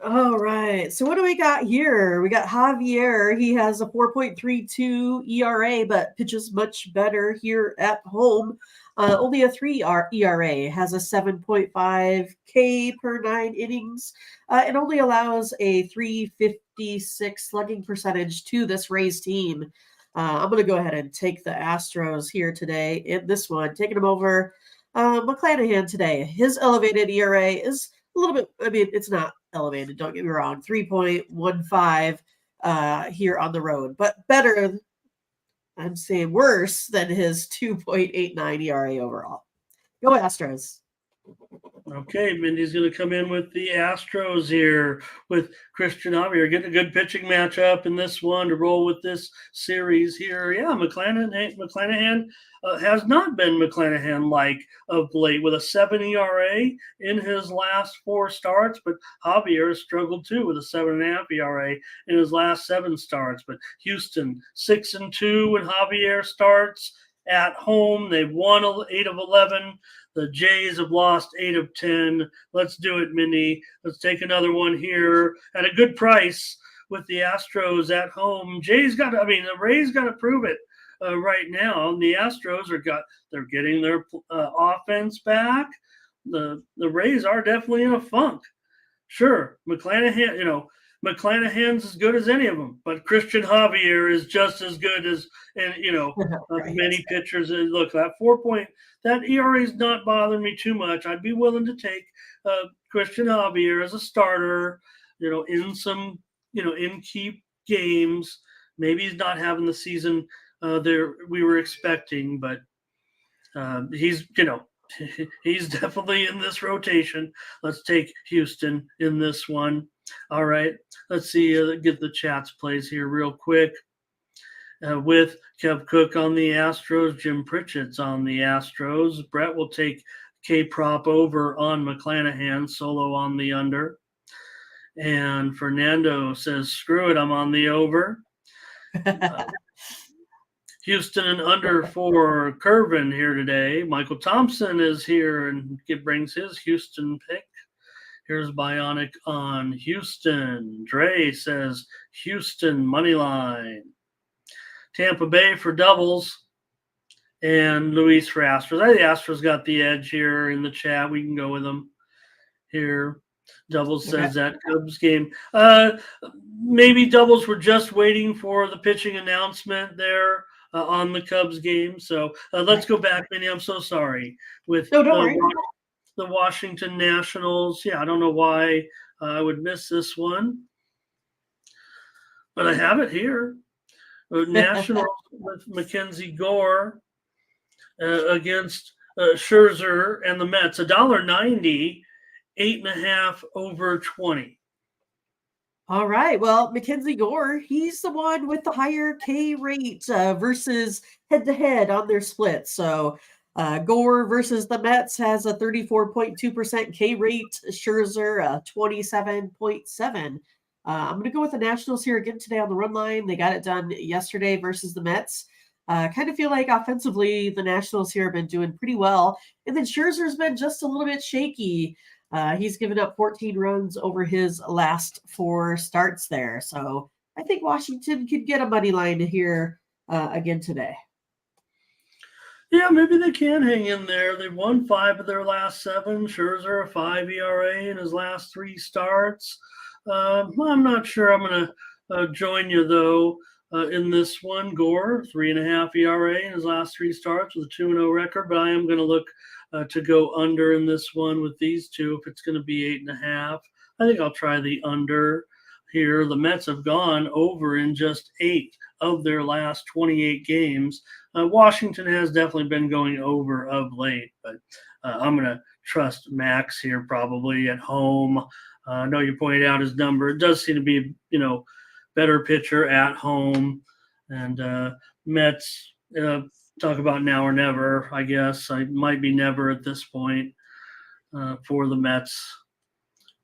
All right. So what do we got here? We got Javier. He has a 4.32 ERA, but pitches much better here at home. Only a 3 ERA, has a 7.5 K per 9 innings, and only allows a 356 slugging percentage to this Rays team. I'm going to go ahead and take the Astros here today in this one, taking them over McClanahan today. His elevated ERA is a little bit, I mean, it's not elevated, don't get me wrong, 3.15 here on the road, but better, I'm saying worse than his 2.89 ERA overall. Go Astros. Okay, Mindy's going to come in with the Astros here with Christian Javier. Getting a good pitching matchup in this one to roll with this series here. Yeah, McClanahan has not been McClanahan-like of late with a 7 ERA in his last 4 starts, but Javier has struggled too with a 7.5 ERA in his last 7 starts. But Houston 6-2 when Javier starts at home. They've won 8 of 11. The Jays have lost 8 of 10. Let's do it, Mindy. Let's take another one here at a good price with the Astros at home. The Rays got to prove it right now. And the Astros they're getting their offense back. The Rays are definitely in a funk. Sure, McClanahan's as good as any of them, but Christian Javier is just as good as, Right. many pitchers. And look, that ERA is not bothering me too much. I'd be willing to take Christian Javier as a starter, in some, in key games. Maybe he's not having the season there we were expecting, but he's definitely in this rotation. Let's take Houston in this one. All right. Let's see. Get the chats plays here real quick. With Kev Cook on the Astros, Jim Pritchett's on the Astros. Brett will take K-Prop over on McClanahan, solo on the under. And Fernando says, screw it, I'm on the over. Houston and under for Curvin here today. Michael Thompson is here and brings his Houston pick. Here's Bionic on Houston. Dre says Houston money line. Tampa Bay for doubles. And Luis for Astros. I think the Astros got the edge here in the chat. We can go with them here. Doubles says that Cubs game. Maybe doubles were just waiting for the pitching announcement there. On the Cubs game. So let's go back, Minnie. I'm so sorry. With the Washington Nationals. Yeah, I don't know why I would miss this one. But I have it here. Nationals with Mackenzie Gore against Scherzer and the Mets. $1.90, 8.5 over 20. All right. Well, Mackenzie Gore, he's the one with the higher K rate versus head-to-head on their split. So Gore versus the Mets has a 34.2% K rate. Scherzer, 27.7. I'm going to go with the Nationals here again today on the run line. They got it done yesterday versus the Mets. Kind of feel like offensively, the Nationals here have been doing pretty well. And then Scherzer's been just a little bit shaky. He's given up 14 runs over his last 4 starts there. So I think Washington could get a money line here again today. Yeah, maybe they can hang in there. They've won 5 of their last 7. Scherzer, a 5 ERA in his last 3 starts. I'm not sure I'm going to join you, though, in this one. Gore, 3.5 ERA in his last 3 starts with a 2-0 record, but I am going to look to go under in this one with these two. If it's going to be 8.5, I think I'll try the under here. The Mets have gone over in just 8 of their last 28 games. Washington has definitely been going over of late, but I'm going to trust Max here probably at home. I know you pointed out his number. It does seem to be, better pitcher at home. And Mets, talk about now or never, I guess. I might be never at this point for the Mets.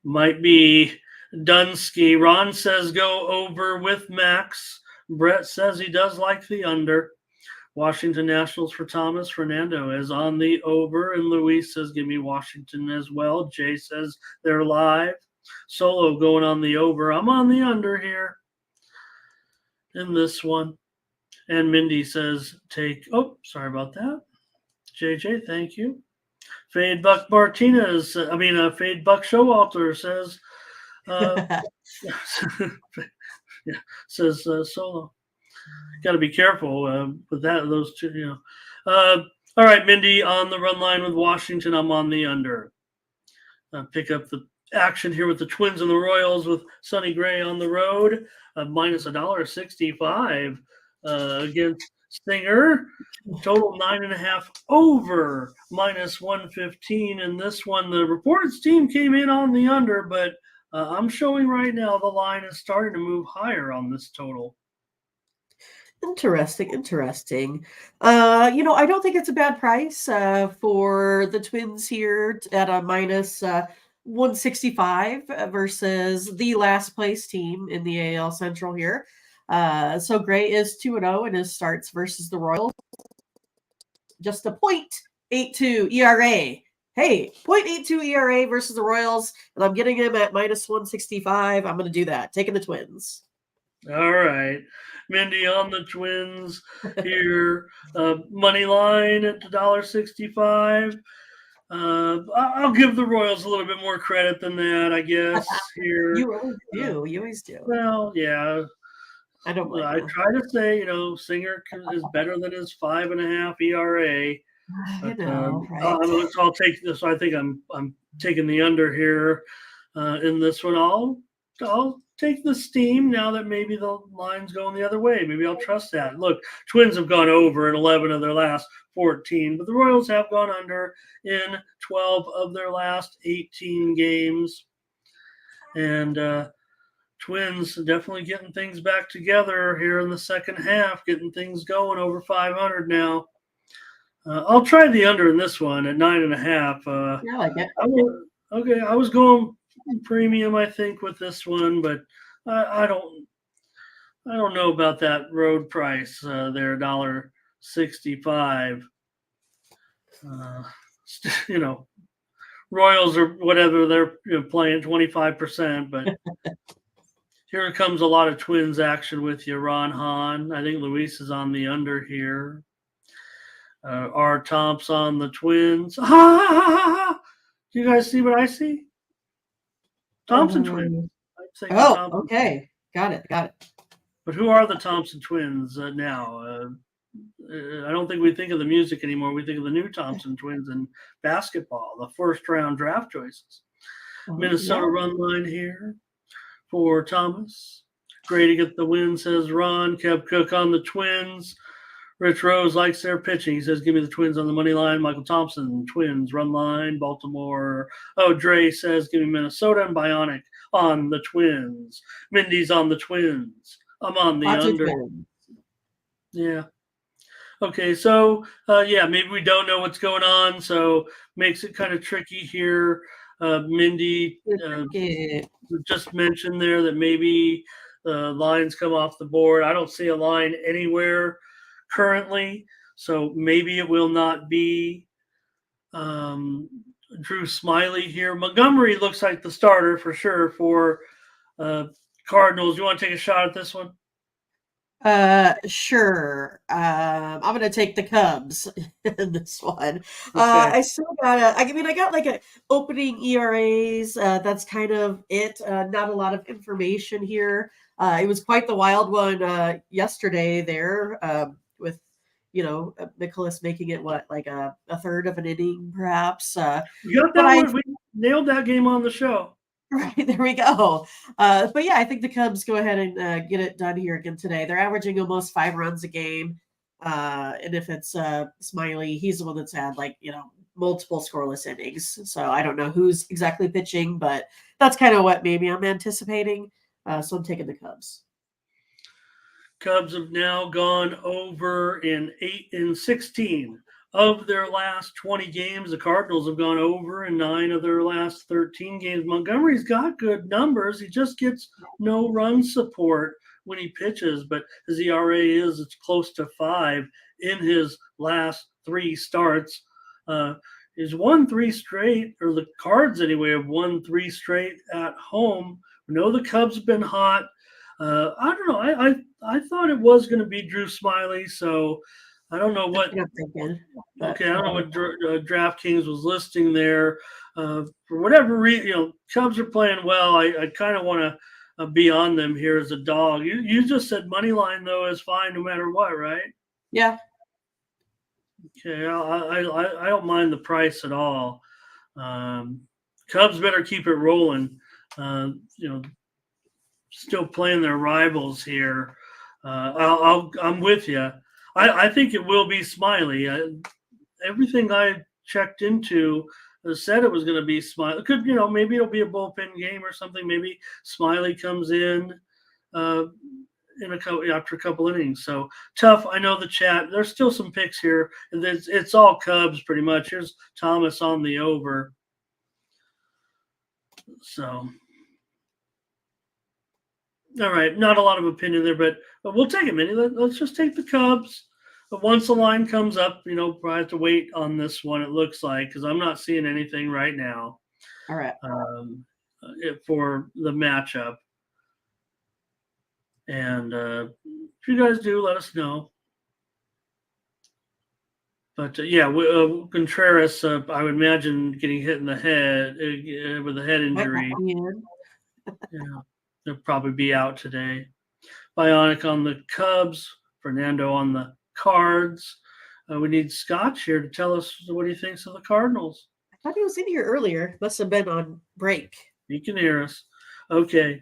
Might be Dunsky. Ron says go over with Max. Brett says he does like the under. Washington Nationals for Thomas. Fernando is on the over. And Luis says give me Washington as well. Jay says they're live. Solo going on the over. I'm on the under here in this one. And Mindy says, sorry about that. JJ, thank you. Fade Buck Martinez, Fade Buck Showalter says, Solo. Got to be careful with those two, all right, Mindy on the run line with Washington. I'm on the under. Pick up the action here with the Twins and the Royals with Sonny Gray on the road, minus $1.65 against Stinger. Total 9.5 over, minus 115. In this one, the reports team came in on the under, but I'm showing right now the line is starting to move higher on this total. Interesting. I don't think it's a bad price for the Twins here at a minus 165 versus the last place team in the AL Central here. So Gray is 2-0 in his starts versus the Royals. Just a 0.82 ERA. Hey, 0.82 ERA versus the Royals, and I'm getting him at minus 165. I'm going to do that. Taking the Twins. All right. Mindy on the Twins here. Money line at $1.65. I'll give the Royals a little bit more credit than that, I guess. Here, you always do. You always do. Well, yeah. I don't blame you. try to say, Singer is better than his 5.5 ERA. I know, right? I'll take this. I think I'm taking the under here in this one. I'll take the steam now that maybe the line's going the other way. Maybe I'll trust that. Look, Twins have gone over in 11 of their last 14, but the Royals have gone under in 12 of their last 18 games. And Twins definitely getting things back together here in the second half, getting things going over 500 now. I'll try the under in this one at 9.5. Yeah, I like it. Okay, I was going premium, I think, with this one, but I don't know about that road price there, $1.65. Royals or whatever, they're playing 25%, but here comes a lot of Twins action with you, Ron Hahn. I think Luis is on the under here. R. Tomps on the Twins. Ha, ha, ha, ha. Do you guys see what I see? Thompson Twins. Okay. Got it. But who are the Thompson Twins now? I don't think we think of the music anymore. We think of the new Thompson Twins in basketball, the first-round draft choices. Minnesota run line here for Thomas. Great to get the win, says Ron. Kev Cook on the Twins. Rich Rose likes their pitching. He says, give me the Twins on the money line. Michael Thompson, Twins, run line, Baltimore. Oh, Dre says, give me Minnesota and Bionic on the Twins. Mindy's on the Twins. I'm on the under. Yeah. Okay, so, maybe we don't know what's going on, so makes it kind of tricky here. Mindy just mentioned there that maybe the lines come off the board. I don't see a line anywhere currently, so maybe it will not be Drew Smiley here. Montgomery looks like the starter for sure for Cardinals. You want to take a shot at this one? Sure. I'm gonna take the Cubs in this one. Okay. I still got I got like a opening ERAs. That's kind of it. Not a lot of information here. It was quite the wild one yesterday there with Nicholas making it like a third of an inning perhaps. We got that one. We nailed that game on the show. Right, there we go. But yeah, I think the Cubs go ahead and get it done here again today. They're averaging almost 5 runs a game. And if it's Smiley, he's the one that's had multiple scoreless innings. So I don't know who's exactly pitching, but that's kind of what maybe I'm anticipating. So I'm taking the Cubs. Cubs have now gone over in 16 of their last 20 games. The Cardinals have gone over in 9 of their last 13 games. Montgomery's got good numbers. He just gets no run support when he pitches, but his ERA it's close to 5 in his last 3 starts. He's won 3 straight, or the Cards anyway have won 3 straight at home. We know the Cubs have been hot. I don't know. I thought it was going to be Drew Smiley, so I don't know what. I'm thinking, but, Okay, I don't know what DraftKings was listing there. For whatever reason, Cubs are playing well. I kind of want to be on them here as a dog. You just said money line though is fine no matter what, right? yeah. Okay, I don't mind the price at all. Cubs better keep it rolling. Still playing their rivals here. I'm with you. I think it will be Smiley. Everything I checked into said it was going to be Smiley. It could, maybe it'll be a bullpen game or something. Maybe Smiley comes in after a couple innings. So tough. I know the chat. There's still some picks here. It's all Cubs pretty much. Here's Thomas on the over. So, all right, not a lot of opinion there, but we'll take it, Mindy. Let's just take the Cubs. But once the line comes up, probably have to wait on this one, it looks like, because I'm not seeing anything right now. All right. For the matchup. And if you guys do, let us know. But Contreras, I would imagine getting hit in the head with a head injury. He'll probably be out today. Bionic on the Cubs, Fernando on the Cards. We need Scotch here to tell us what he thinks of the Cardinals. I thought he was in here earlier. Must have been on break. He can hear us. Okay.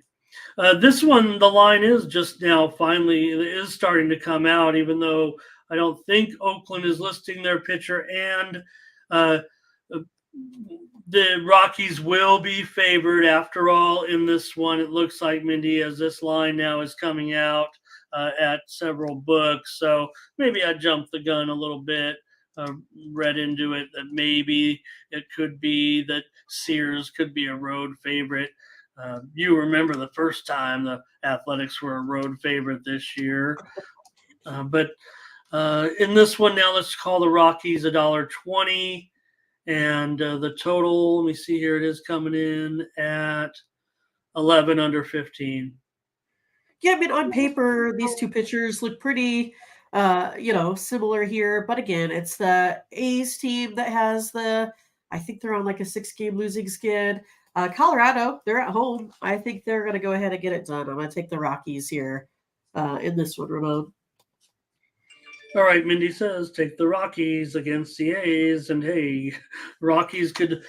This one, the line is just now finally is starting to come out, even though I don't think Oakland is listing their pitcher, and the Rockies will be favored after all in this one. It looks like, Mindy, as this line now is coming out at several books. So maybe I jumped the gun a little bit, read into it that maybe it could be that Sears could be a road favorite. You remember the first time the Athletics were a road favorite this year. But in this one now, let's call the Rockies $1.20. And the total, let me see here, it is coming in at 11 under 15. Yeah, I mean, on paper, these two pitchers look pretty, similar here. But again, it's the A's team that has I think they're on like a 6-game losing skid. Colorado, they're at home. I think they're going to go ahead and get it done. I'm going to take the Rockies here in this one, Ramon. All right, Mindy says take the Rockies against the A's, and hey, Rockies could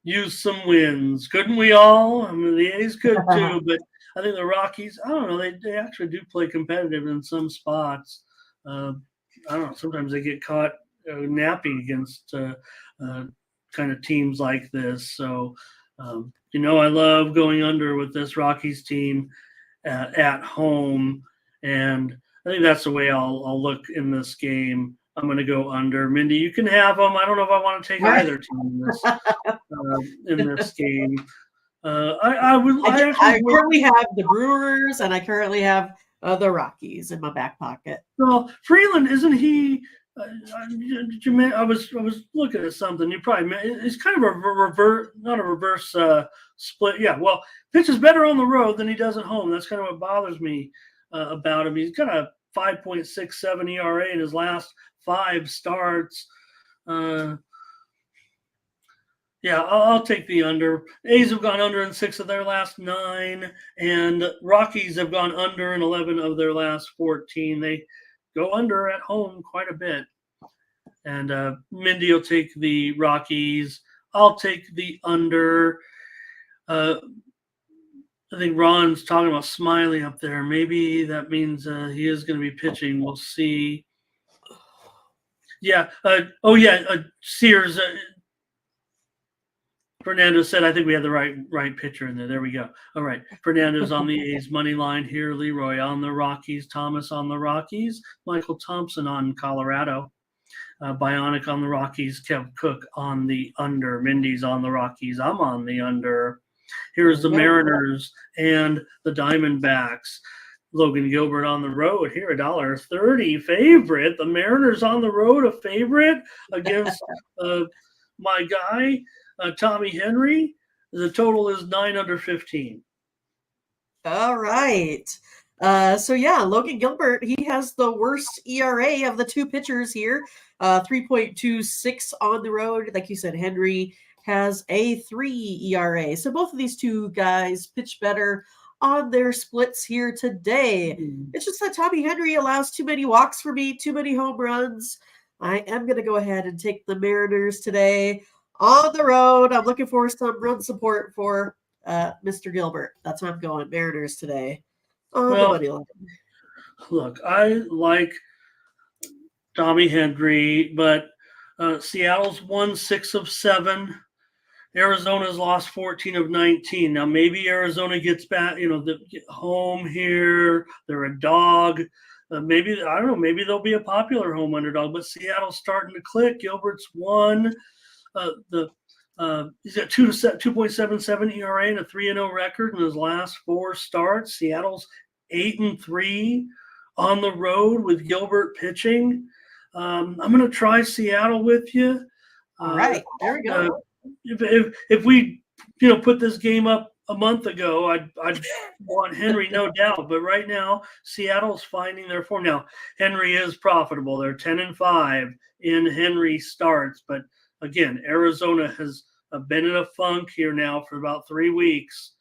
use some wins, couldn't we all? I mean, the A's could too, but I think the Rockies, I don't know, they actually do play competitive in some spots. I don't know, sometimes they get caught napping against kind of teams like this. So, I love going under with this Rockies team at home, and I think that's the way I'll look in this game. I'm going to go under. Mindy, you can have them. I don't know if I want to take either team in this game. I currently have the Brewers, and I currently have the Rockies in my back pocket. Well, Freeland, isn't he? I was looking at something. You probably it's kind of not a reverse split. Yeah, well, pitches better on the road than he does at home. That's kind of what bothers me about him. He's got a 5.67 ERA in his last 5 starts. I'll take the under. A's have gone under in 6 of their last 9, and Rockies have gone under in 11 of their last 14. They go under at home quite a bit. And Mindy will take the Rockies. I'll take the under. I think Ron's talking about Smiley up there. Maybe that means he is going to be pitching. We'll see. Yeah. Sears. Fernando said, I think we had the right pitcher in there. There we go. All right. Fernando's on the A's money line here. Leroy on the Rockies. Thomas on the Rockies. Michael Thompson on Colorado. Bionic on the Rockies. Kev Cook on the under. Mindy's on the Rockies. I'm on the under. Here's the Mariners and the Diamondbacks. Logan Gilbert on the road here, $1.30 favorite. The Mariners on the road, a favorite against my guy, Tommy Henry. The total is 9 under 15. All right. So yeah, Logan Gilbert, he has the worst ERA of the two pitchers here, 3.26 on the road. Like you said, Henry has a 3 ERA. So both of these two guys pitch better on their splits here today. It's just that Tommy Henry allows too many walks for me, too many home runs. I am going to go ahead and take the Mariners today on the road. I'm looking for some run support for Mr. Gilbert. That's where I'm going. Mariners today on the money line. Look, I like Tommy Henry, but Seattle's won 6 of 7. Arizona's lost 14 of 19. Now maybe Arizona gets back, get home here. They're a dog. Maybe I don't know. Maybe they'll be a popular home underdog. But Seattle's starting to click. Gilbert's won. He's got 2.77 ERA and a 3-0 record in his last 4 starts. Seattle's 8-3 on the road with Gilbert pitching. I'm going to try Seattle with you. All right, there we go. If we put this game up a month ago, I'd want Henry, no doubt. But right now, Seattle's finding their form. Now, Henry is profitable. They're 10-5 in Henry starts. But again, Arizona has been in a funk here now for about 3 weeks.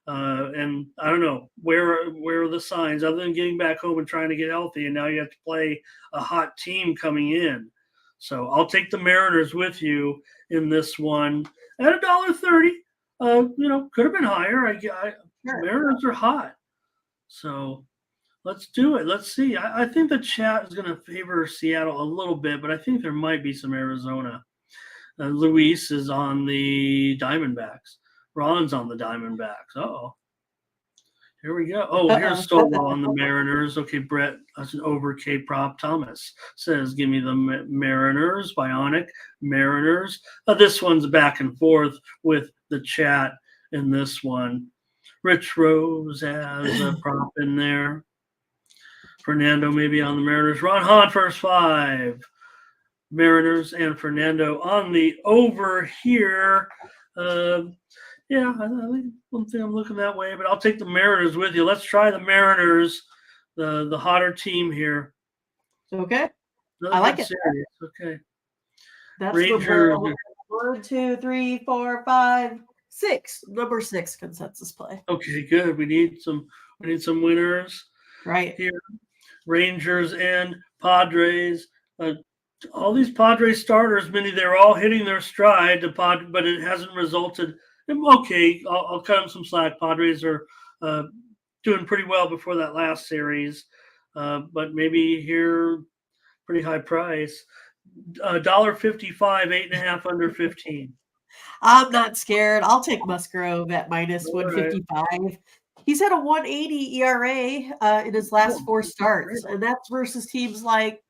And I don't know, where are the signs other than getting back home and trying to get healthy? And now you have to play a hot team coming in. So I'll take the Mariners with you in this one at $1.30. Could have been higher. Sure. Mariners are hot. So let's do it. Let's see. I think the chat is going to favor Seattle a little bit, but I think there might be some Arizona. Luis is on the Diamondbacks. Ron's on the Diamondbacks. Uh-oh. Here we go. Oh, here's Stovall on the Mariners. Okay, Brett, that's an over K-Prop. Thomas says, give me the Mariners. Bionic, Mariners. This one's back and forth with the chat in this one. Rich Rose has a prop in there. Fernando maybe on the Mariners. Ron Hahn, first 5. Mariners and Fernando on the over here. Yeah, I don't think I'm looking that way, but I'll take the Mariners with you. Let's try the Mariners, the hotter team here. Okay. I like it. Series. Okay. That's Rangers. 1, 2, 3, 4, 5, 6. Number 6 consensus play. Okay, good. We need some winners. Right. Here. Rangers and Padres. All these Padres starters, Mindy, they're all hitting their stride, but it hasn't resulted. Okay, I'll cut them some slack. Padres are doing pretty well before that last series, but maybe here, pretty high price. $1.55, 8.5 under 15. I'm not scared. I'll take Musgrove at minus 155. Right. He's had a 1.80 ERA in his last 4 starts, and that's versus teams like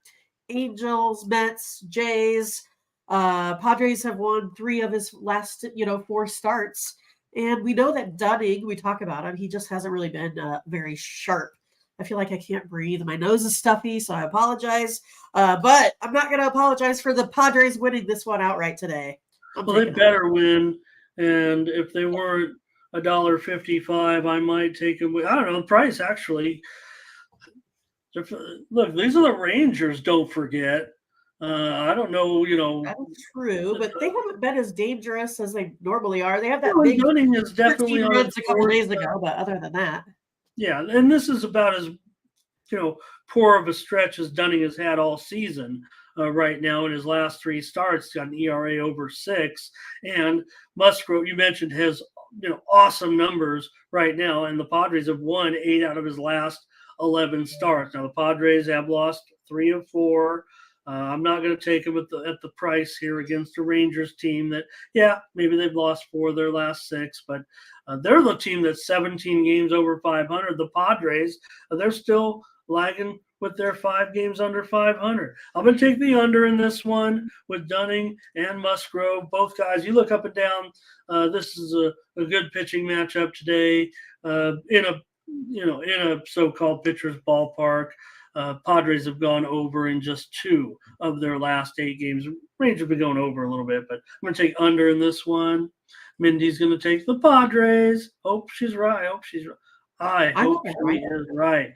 Angels, Mets, Jays. Padres have won 3 of his last, 4 starts. And we know that Dunning, we talk about him, he just hasn't really been very sharp. I feel like I can't breathe. My nose is stuffy, so I apologize. But I'm not going to apologize for the Padres winning this one outright today. Well, they better win. And if they weren't $1.55, I might take them. I don't know, the price actually. Look, these are the Rangers, don't forget. I don't know, That's true, but they haven't been as dangerous as they normally are. They have that big Dunning is definitely on runs a couple days ago, but other than that. Yeah, and this is about as poor of a stretch as Dunning has had all season right now. In his last 3 starts, got an ERA over 6. And Musgrove, you mentioned, has awesome numbers right now, and the Padres have won 8 out of his last 11 starts. Now the Padres have lost 3 of 4. I'm not going to take them at the price here against the Rangers team that, maybe they've lost 4 of their last 6, but they're the team that's 17 games over 500. The Padres, they're still lagging with their 5 games under 500. I'm going to take the under in this one with Dunning and Musgrove. Both guys, you look up and down. This is a good pitching matchup today in a so-called pitcher's ballpark. Padres have gone over in just 2 of their last 8 games. Rangers have been going over a little bit, but I'm going to take under in this one. Mindy's going to take the Padres. Hope she's right. I hope she is right.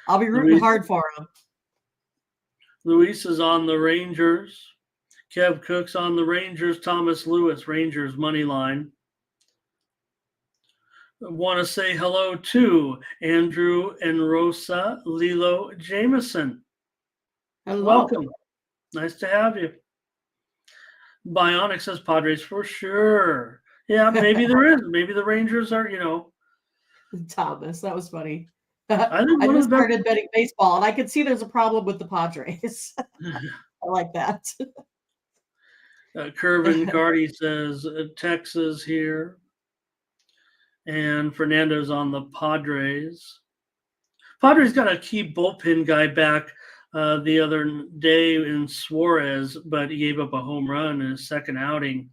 I'll be rooting hard for him. Luis is on the Rangers. Kev Cook's on the Rangers. Thomas Lewis, Rangers money line. I want to say hello to Andrew and Rosa Lilo Jameson. Hello. Welcome. Nice to have you. Bionic says Padres for sure. Yeah, maybe there is. Maybe the Rangers are, Thomas, that was funny. I just started betting baseball, and I could see there's a problem with the Padres. I like that. Curvin Cardi says Texas here. And Fernando's on the Padres. Padres got a key bullpen guy back the other day in Suarez, but he gave up a home run in his second outing.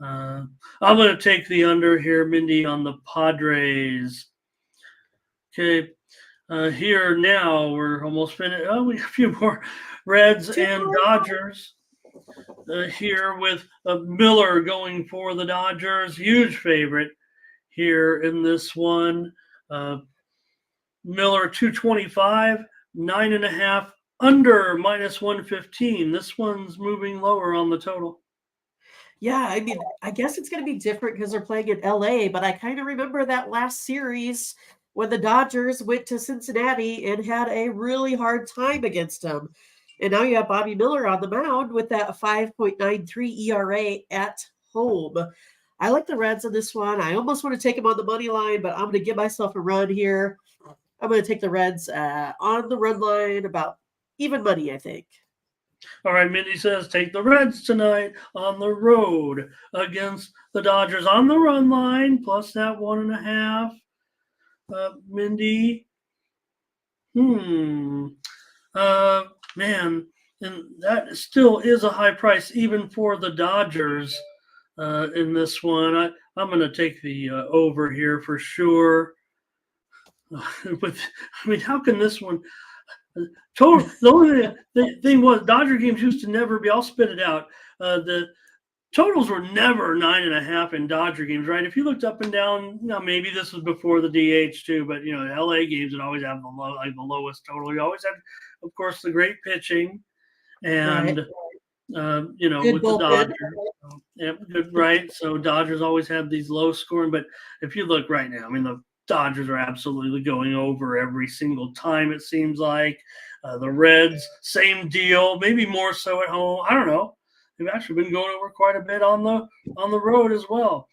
I'm going to take the under here, Mindy, on the Padres. Okay. Here now, we're almost finished. Oh, we have a few more. Reds and Dodgers. Here with Miller going for the Dodgers. Huge favorite here in this one. Miller 225, 9.5 under -115. This one's moving lower on the total. Yeah, I mean, I guess it's going to be different because they're playing in LA, but I kind of remember that last series when the Dodgers went to Cincinnati and had a really hard time against them. And now you have Bobby Miller on the mound with that 5.93 ERA at home. I like the Reds in this one. I almost want to take them on the money line, but I'm going to give myself a run here. I'm going to take the Reds on the run line, about even money, I think. All right, Mindy says take the Reds tonight on the road against the Dodgers on the run line, plus that 1.5. Mindy. Man, and that still is a high price even for the Dodgers in this one. I'm going to take the over here for sure. How can this one total? The only thing was Dodger games used to never be. I'll spit it out. The totals were never 9.5 in Dodger games, right? If you looked up and down, maybe this was before the DH too, but LA games would always have the lowest total. You always had, of course, the great pitching, and Right. with the Dodgers, good, right? So Dodgers always have these low scoring, but if you look right now, I mean the Dodgers are absolutely going over every single time, it seems like. The Reds, same deal, maybe more so at home. I don't know. They've actually been going over quite a bit on the road as well.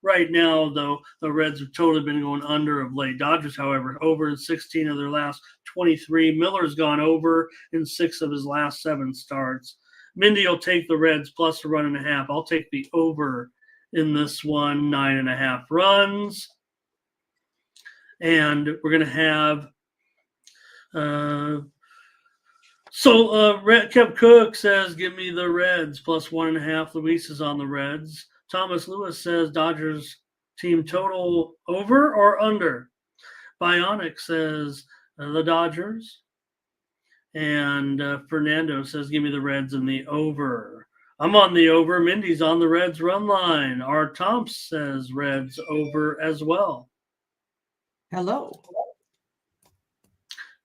Right now, though, the Reds have totally been going under of late. Dodgers, however, over in 16 of their last 23. Miller's gone over in 6 of his last 7 starts. Mindy will take the Reds plus a 1.5. I'll take the over in this one, 9.5 runs. And we're going to have Kev Cook says, give me the Reds plus 1.5. Luis is on the Reds. Thomas Lewis says Dodgers team total over or under. Bionic says the Dodgers. And Fernando says, give me the Reds and the over. I'm on the over. Mindy's on the Reds run line. Our Tomps says Reds over as well. Hello.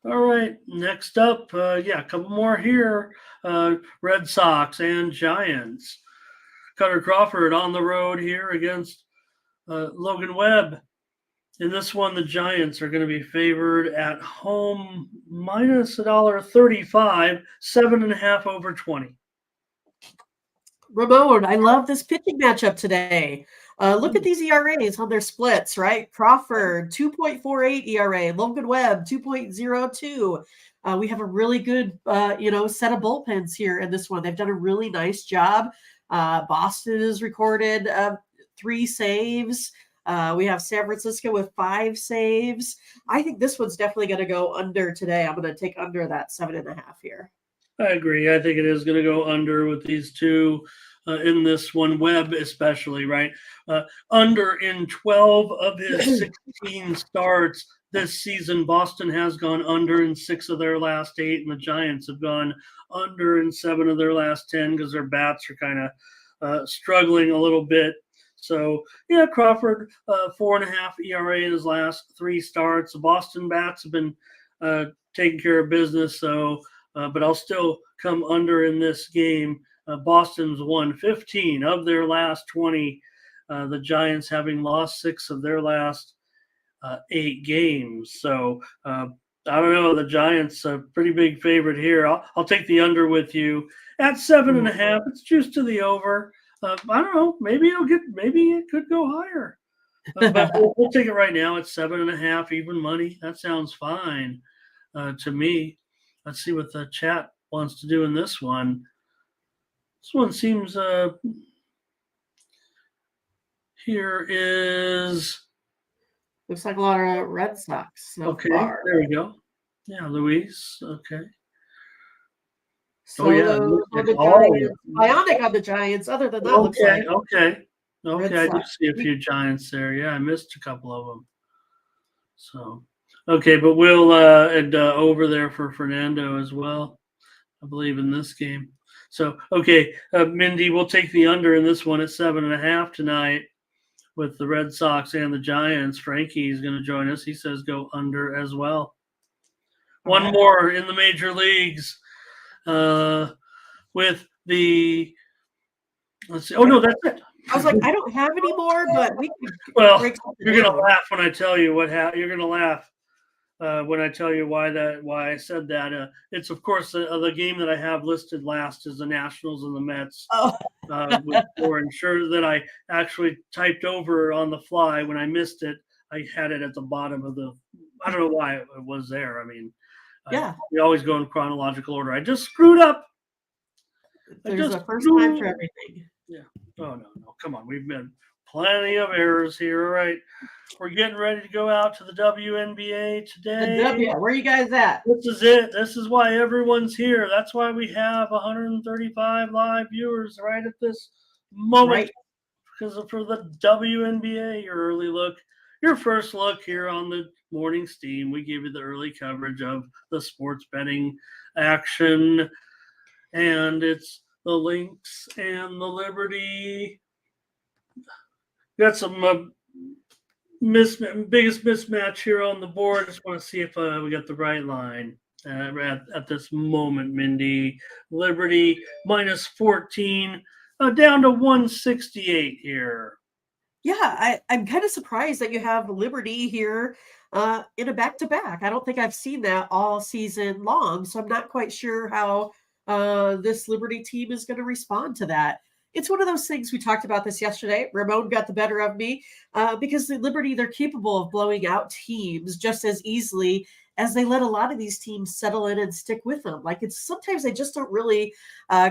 All right, next up, a couple more here. Red Sox and Giants. Cutter Crawford on the road here against Logan Webb. In this one, the Giants are going to be favored at home minus $1.35, 7.5 over 20. Ramon, I love this pitching matchup today. Look at these ERAs on their splits, right? Crawford, 2.48 ERA. Logan Webb, 2.02. We have a really good, set of bullpens here in this one. They've done a really nice job. Boston has recorded 3 saves. We have San Francisco with 5 saves. I think this one's definitely going to go under today. I'm going to take under that 7.5 here. I agree. I think it is going to go under with these two in this one. Webb especially, right? Under in 12 of his 16 starts this season, Boston has gone under in 6 of their last 8, and the Giants have gone under in 7 of their last 10 because their bats are kind of struggling a little bit. So, yeah, Crawford, 4.5 ERA in his last 3 starts. The Boston bats have been taking care of business, so but I'll still come under in this game. Boston's won 15 of their last 20. The Giants having lost 6 of their last 8 games. So I don't know. The Giants a pretty big favorite here. I'll take the under with you at 7.5. It's juiced to the over. I don't know. Maybe it could go higher. But we'll take it right now at 7.5 even money. That sounds fine to me. Let's see what the chat wants to do in this one. This one seems here is looks like a lot of Red Sox so far. There we go. Yeah, Luis. Okay. So the Giants, Bionic on the Giants. Other than that, looks like okay. I do see a few Giants there. Yeah, I missed a couple of them. So okay, but we'll and over there for Fernando as well, I believe, in this game. So okay, Mindy, we'll take the under in this one at 7.5 tonight with the Red Sox and the Giants. Frankie is going to join us. He says go under as well. One more in the major leagues with the. Let's see. Oh no, that's it. I was like, I don't have any more, but we could. Well, you're going to laugh when I tell you what happened. You're going to laugh when I tell you why I said that. It's of course the game that I have listed last is the Nationals and the Mets. For ensure that I actually typed over on the fly when I missed it. I had it at the bottom of the. I don't know why it was there. I mean, we always go in chronological order. I just screwed up. There's a first time for everything. Yeah. Oh no! Come on, we've been plenty of errors here. All right, we're getting ready to go out to the WNBA today. Where are you guys at? This is it. This is why everyone's here. That's why we have 135 live viewers right at this moment. Right. Because for the WNBA, your first look here on the Morning Steam. We give you the early coverage of the sports betting action, and it's the Lynx and the Liberty. Got some biggest mismatch here on the board. Just want to see if we got the right line at this moment. Mindy, Liberty minus 14, down to 168 here. Yeah, I'm kind of surprised that you have Liberty here in a back-to-back. I don't think I've seen that all season long, so I'm not quite sure how this Liberty team is going to respond to that. It's one of those things, we talked about this yesterday. Ramon got the better of me because the Liberty, they're capable of blowing out teams just as easily as they let a lot of these teams settle in and stick with them. Like sometimes they just don't really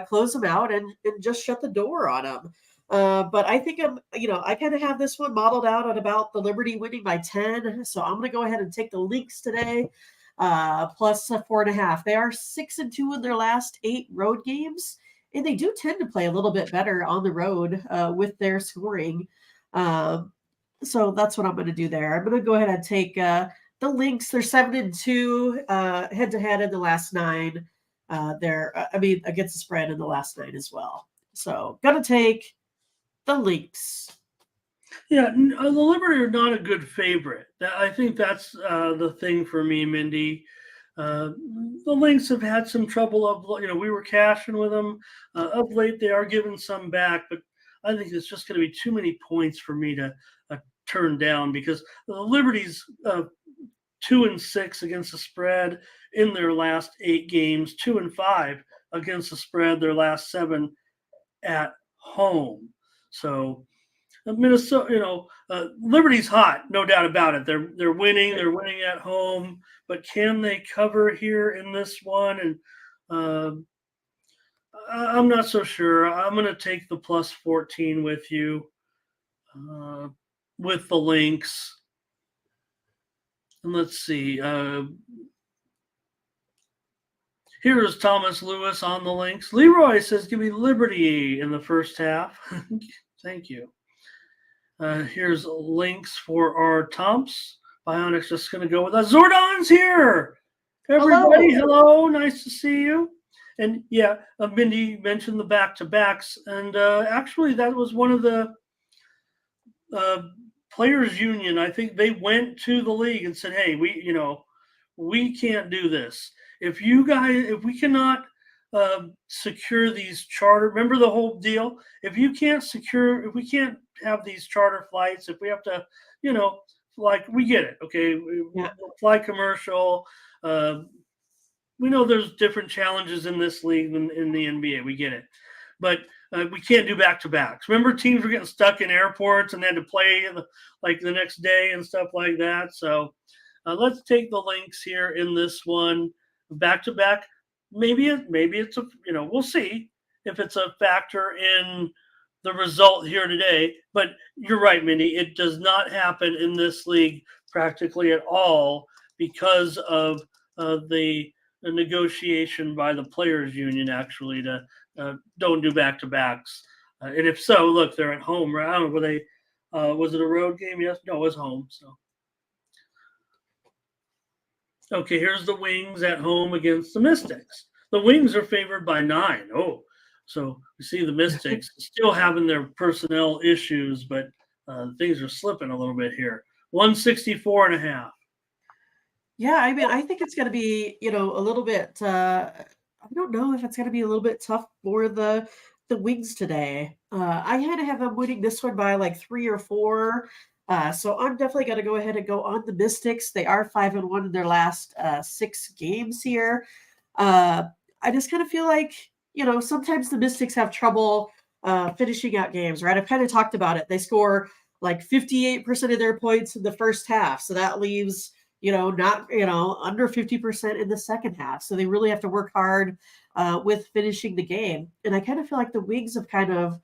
close them out and just shut the door on them. But I think I kind of have this one modeled out at about the Liberty winning by 10. So I'm going to go ahead and take the Lynx today, plus 4.5. They are 6-2 in their last 8 road games, and they do tend to play a little bit better on the road with their scoring. So that's what I'm going to do there. I'm going to go ahead and take the Lynx. They're 7-2 head-to-head in the last 9. Against the spread in the last 9 as well. So going to take the Lynx. Yeah, the Liberty are not a good favorite. I think that's the thing for me, Mindy. The Lynx have had some trouble we were cashing with them. Of late, they are giving some back, but I think it's just going to be too many points for me to turn down because the Liberty's 2-6 against the spread in their last 8 games, 2-5 against the spread, their last 7 at home. So Minnesota, Liberty's hot, no doubt about it. They're winning. They're winning at home, but can they cover here in this one? And I'm not so sure. I'm going to take the plus 14 with you, with the Lynx. And let's see. Here is Thomas Lewis on the Lynx. Leroy says, give me Liberty in the first half. Thank you. Here's Lynx for our Tomps. Bionic's just going to go with us. Zordon's here. Everybody, hello. Nice to see you. And yeah, Mindy mentioned the back-to-backs. And actually, that was one of the players union. I think they went to the league and said, hey, we can't do this. If we cannot secure these charter, remember the whole deal? If we can't have these charter flights, if we have to, like, we get it. Okay. Yeah. Fly commercial. We know there's different challenges in this league than in the NBA. We get it. But we can't do back-to-backs. Remember, teams were getting stuck in airports and they had to play the next day and stuff like that. So let's take the links here in this one. Back-to-back, maybe it's we'll see if it's a factor in the result here today. But you're right, Mindy. It does not happen in this league practically at all because of the negotiation by the players union actually to don't do back-to-backs. And if so, look, they're at home. Right? I don't know, were they? Was it a road game? Yes. No, it was home. So. Okay, here's the Wings at home against the Mystics. The Wings are favored by 9. Oh, so we see the Mystics still having their personnel issues, but things are slipping a little bit here. 164.5. Yeah, I mean, I think it's going to be, a little bit. I don't know if it's going to be a little bit tough for the Wings today. I had to have them winning this one by like 3 or 4. So I'm definitely going to go ahead and go on the Mystics. They are 5-1 in their last 6 games here. I just kind of feel like, sometimes the Mystics have trouble finishing out games, right? I've kind of talked about it. They score like 58% of their points in the first half. So that leaves, not, under 50% in the second half. So they really have to work hard with finishing the game. And I kind of feel like the Wings have kind of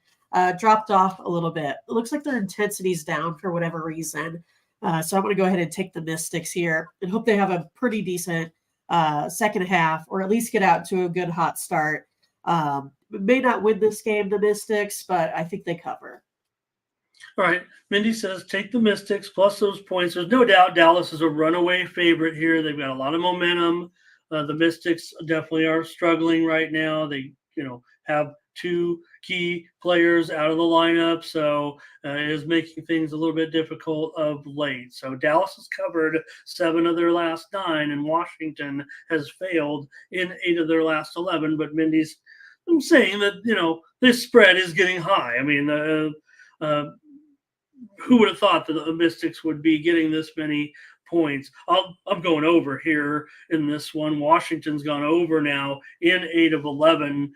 dropped off a little bit. It looks like their intensity's down for whatever reason. So I'm going to go ahead and take the Mystics here and hope they have a pretty decent second half, or at least get out to a good hot start. May not win this game, the Mystics, but I think they cover. All right. Mindy says take the Mystics plus those points. There's no doubt Dallas is a runaway favorite here. They've got a lot of momentum. The Mystics definitely are struggling right now. They, have 2 key players out of the lineup, so it is making things a little bit difficult of late. So Dallas has covered 7 of their last 9, and Washington has failed in 8 of their last 11. But I'm saying that, this spread is getting high. I mean, who would have thought that the Mystics would be getting this many points? I'm going over here in this one. Washington's gone over now in 8 of 11.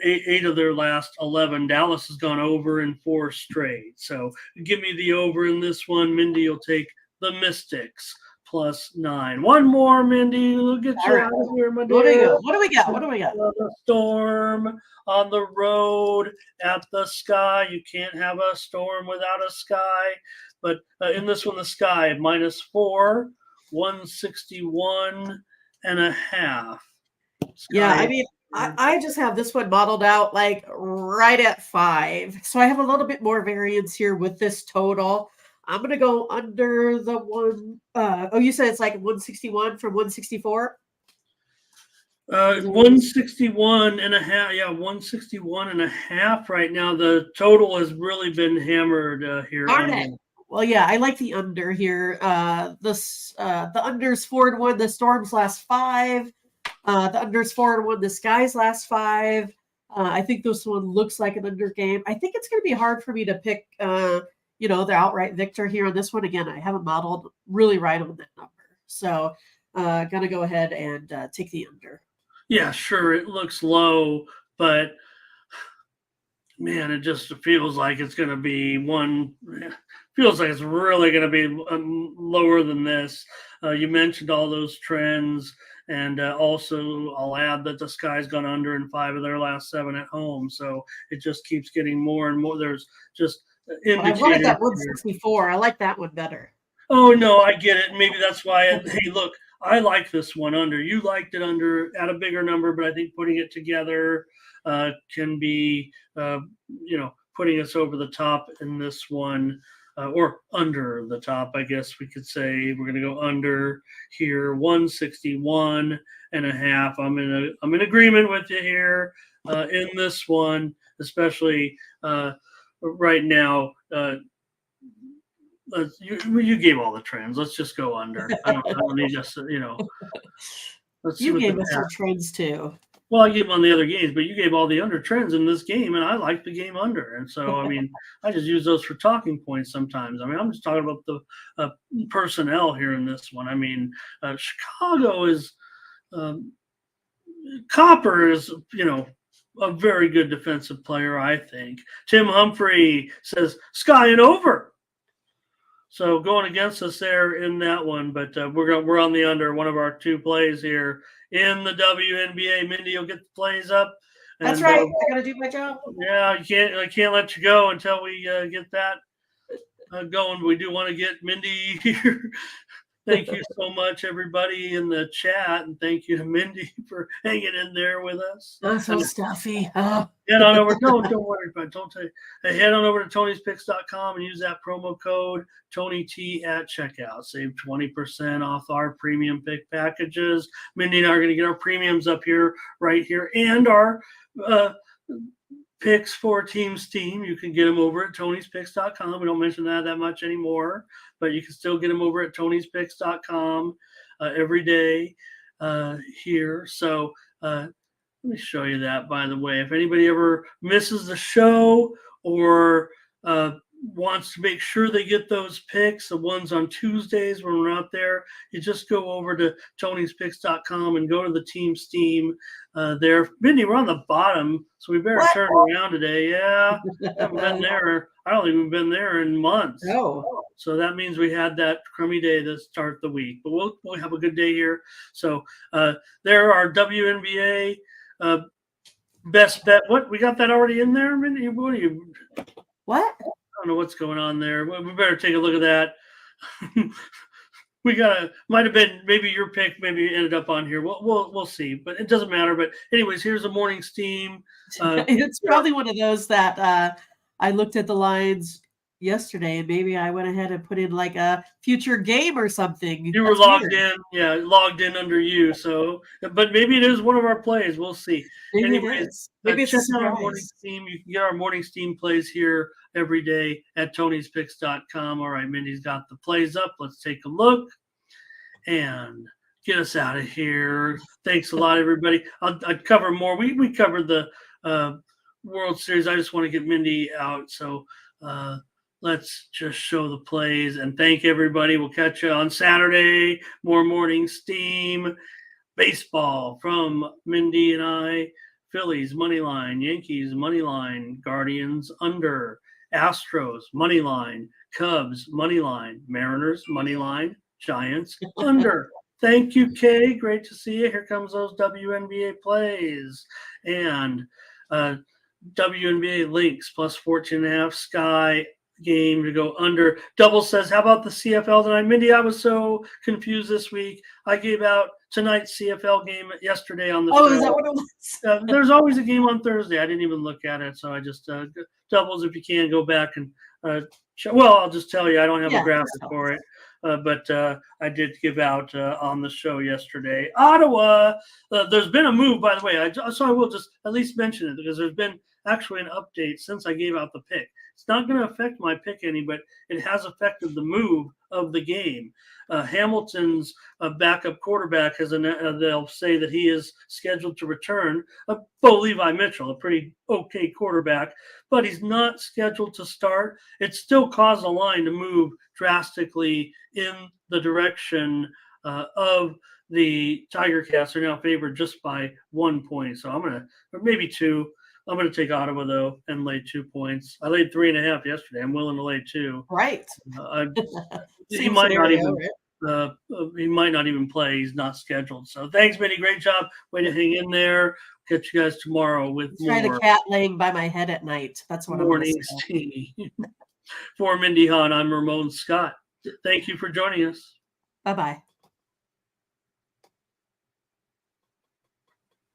8 of their last 11. Dallas has gone over in 4 straight. So give me the over in this one. Mindy will take the Mystics plus 9. One more, Mindy. We'll get you out of here, my dear. What do we got? The Storm on the road at the Sky. You can't have a Storm without a Sky. But in this one, the Sky -4, 161.5. Yeah, I mean, I just have this one modeled out like right at 5. So I have a little bit more variance here with this total. I'm going to go under the one. You said it's like 161 from 164? 161.5. Yeah, 161.5 right now. The total has really been hammered here. Well, yeah, I like the under here. The under's 4-1. The Storm's last 5. The under's 4-1. The Sky's last 5. I think this one looks like an under game. I think it's going to be hard for me to pick, the outright victor here on this one. Again, I haven't modeled really right on that number. So going to go ahead and take the under. Yeah, sure. It looks low, but man, it just feels like it's going to be feels like it's really going to be lower than this. You mentioned all those trends. And also, I'll add that the Sky's gone under in 5 of their last 7 at home. So it just keeps getting more and more. There's just indicators. I wanted that 164. I like that one better. Oh, no, I get it. Maybe that's why. Hey, look, I like this one under. You liked it under at a bigger number, but I think putting it together can be, putting us over the top in this one. or under the top, I guess we could say. We're going to go under here, 161.5. I'm in agreement with you here in this one, especially right now. You gave all the trends. Let's just go under. I don't need just Let's see You what gave the us some trends too. well, I gave on the other games, but you gave all the under trends in this game, and I like the game under. And so, I mean, I just use those for talking points sometimes. I mean, I'm just talking about the personnel here in this one. I mean, Chicago is Copper is, a very good defensive player, I think. Tim Humphrey says sky and over. So going against us there in that one, but we're on the under. One of our two plays here in the WNBA. Mindy will get the plays up. That's right. I got to do my job. Yeah, I can't let you go until we get that going. We do want to get Mindy here. Thank you so much, everybody in the chat, and thank you to Mindy for hanging in there with us. That's so stuffy. Head on over. Don't worry about it. Don't tell you. Head on over to Tony'sPicks.com and use that promo code TonyT at checkout. Save 20% off our premium pick packages. Mindy and I are going to get our premiums up here, right here, and our picks for Team Steam. You can get them over at Tony'sPicks.com. We don't mention that much anymore, but you can still get them over at Tony'sPicks.com every day here. So let me show you that, by the way. If anybody ever misses the show or wants to make sure they get those picks, the ones on Tuesdays when we're out there, you just go over to Tony'sPicks.com and go to the Team Steam there. Mindy, we're on the bottom, so we better turn around today. Yeah, haven't been there. I don't think we've been there in months. Oh. So that means we had that crummy day to start the week. But we'll have a good day here. So there are WNBA best bet. What? We got that already in there, Mindy? What are you? What? I don't know what's going on there. We better take a look at that. Might have been maybe your pick, maybe ended up on here. We'll see, but it doesn't matter. But anyways, here's the morning steam. It's probably one of those that I looked at the lines yesterday, and maybe I went ahead and put in like a future game or something. You were logged in under you. So, but maybe it is one of our plays. We'll see. Maybe it is. Maybe it's check out our morning steam. You can get our morning steam plays here every day at Tony'sPicks.com. All right, Mindy's got the plays up. Let's take a look and get us out of here. Thanks a lot, everybody. I'll cover more. We covered the World Series. I just want to get Mindy out. So let's just show the plays and thank everybody. We'll catch you on Saturday. More morning steam. Baseball from Mindy and I. Phillies money line, Yankees money line, Guardians under, Astros money line, Cubs money line, Mariners money line, Giants under. Thank you, Kay. Great to see you. Here comes those WNBA plays. And WNBA links plus 14.5 Sky game to go under. Double says, how about the CFL tonight? Mindy, I was so confused this week. I gave out tonight's CFL game yesterday on the show. Is that what it was? There's always a game on Thursday. I didn't even look at it, so I just doubles if you can go back and well, I'll just tell you, I don't have a graphic for it. But I did give out on the show yesterday. Ottawa, there's been a move, by the way. So I will just at least mention it because there's been actually an update since I gave out the pick. It's not going to affect my pick any, but it has affected the move of the game. Hamilton's backup quarterback they'll say that he is scheduled to return. Bo Levi Mitchell, a pretty okay quarterback, but he's not scheduled to start. It still caused the line to move drastically in the direction of the Tiger Cats are now favored just by 1 point. So or maybe 2. I'm going to take Ottawa, though, and lay 2 points. I laid 3.5 yesterday. I'm willing to lay 2. Right. He might not even play. He's not scheduled. So thanks, Mindy. Great job. Way to hang in there. Catch you guys tomorrow with more. Try the cat laying by my head at night. That's what morning steam. For Mindy Hahne, I'm Ramon Scott. Thank you for joining us. Bye-bye.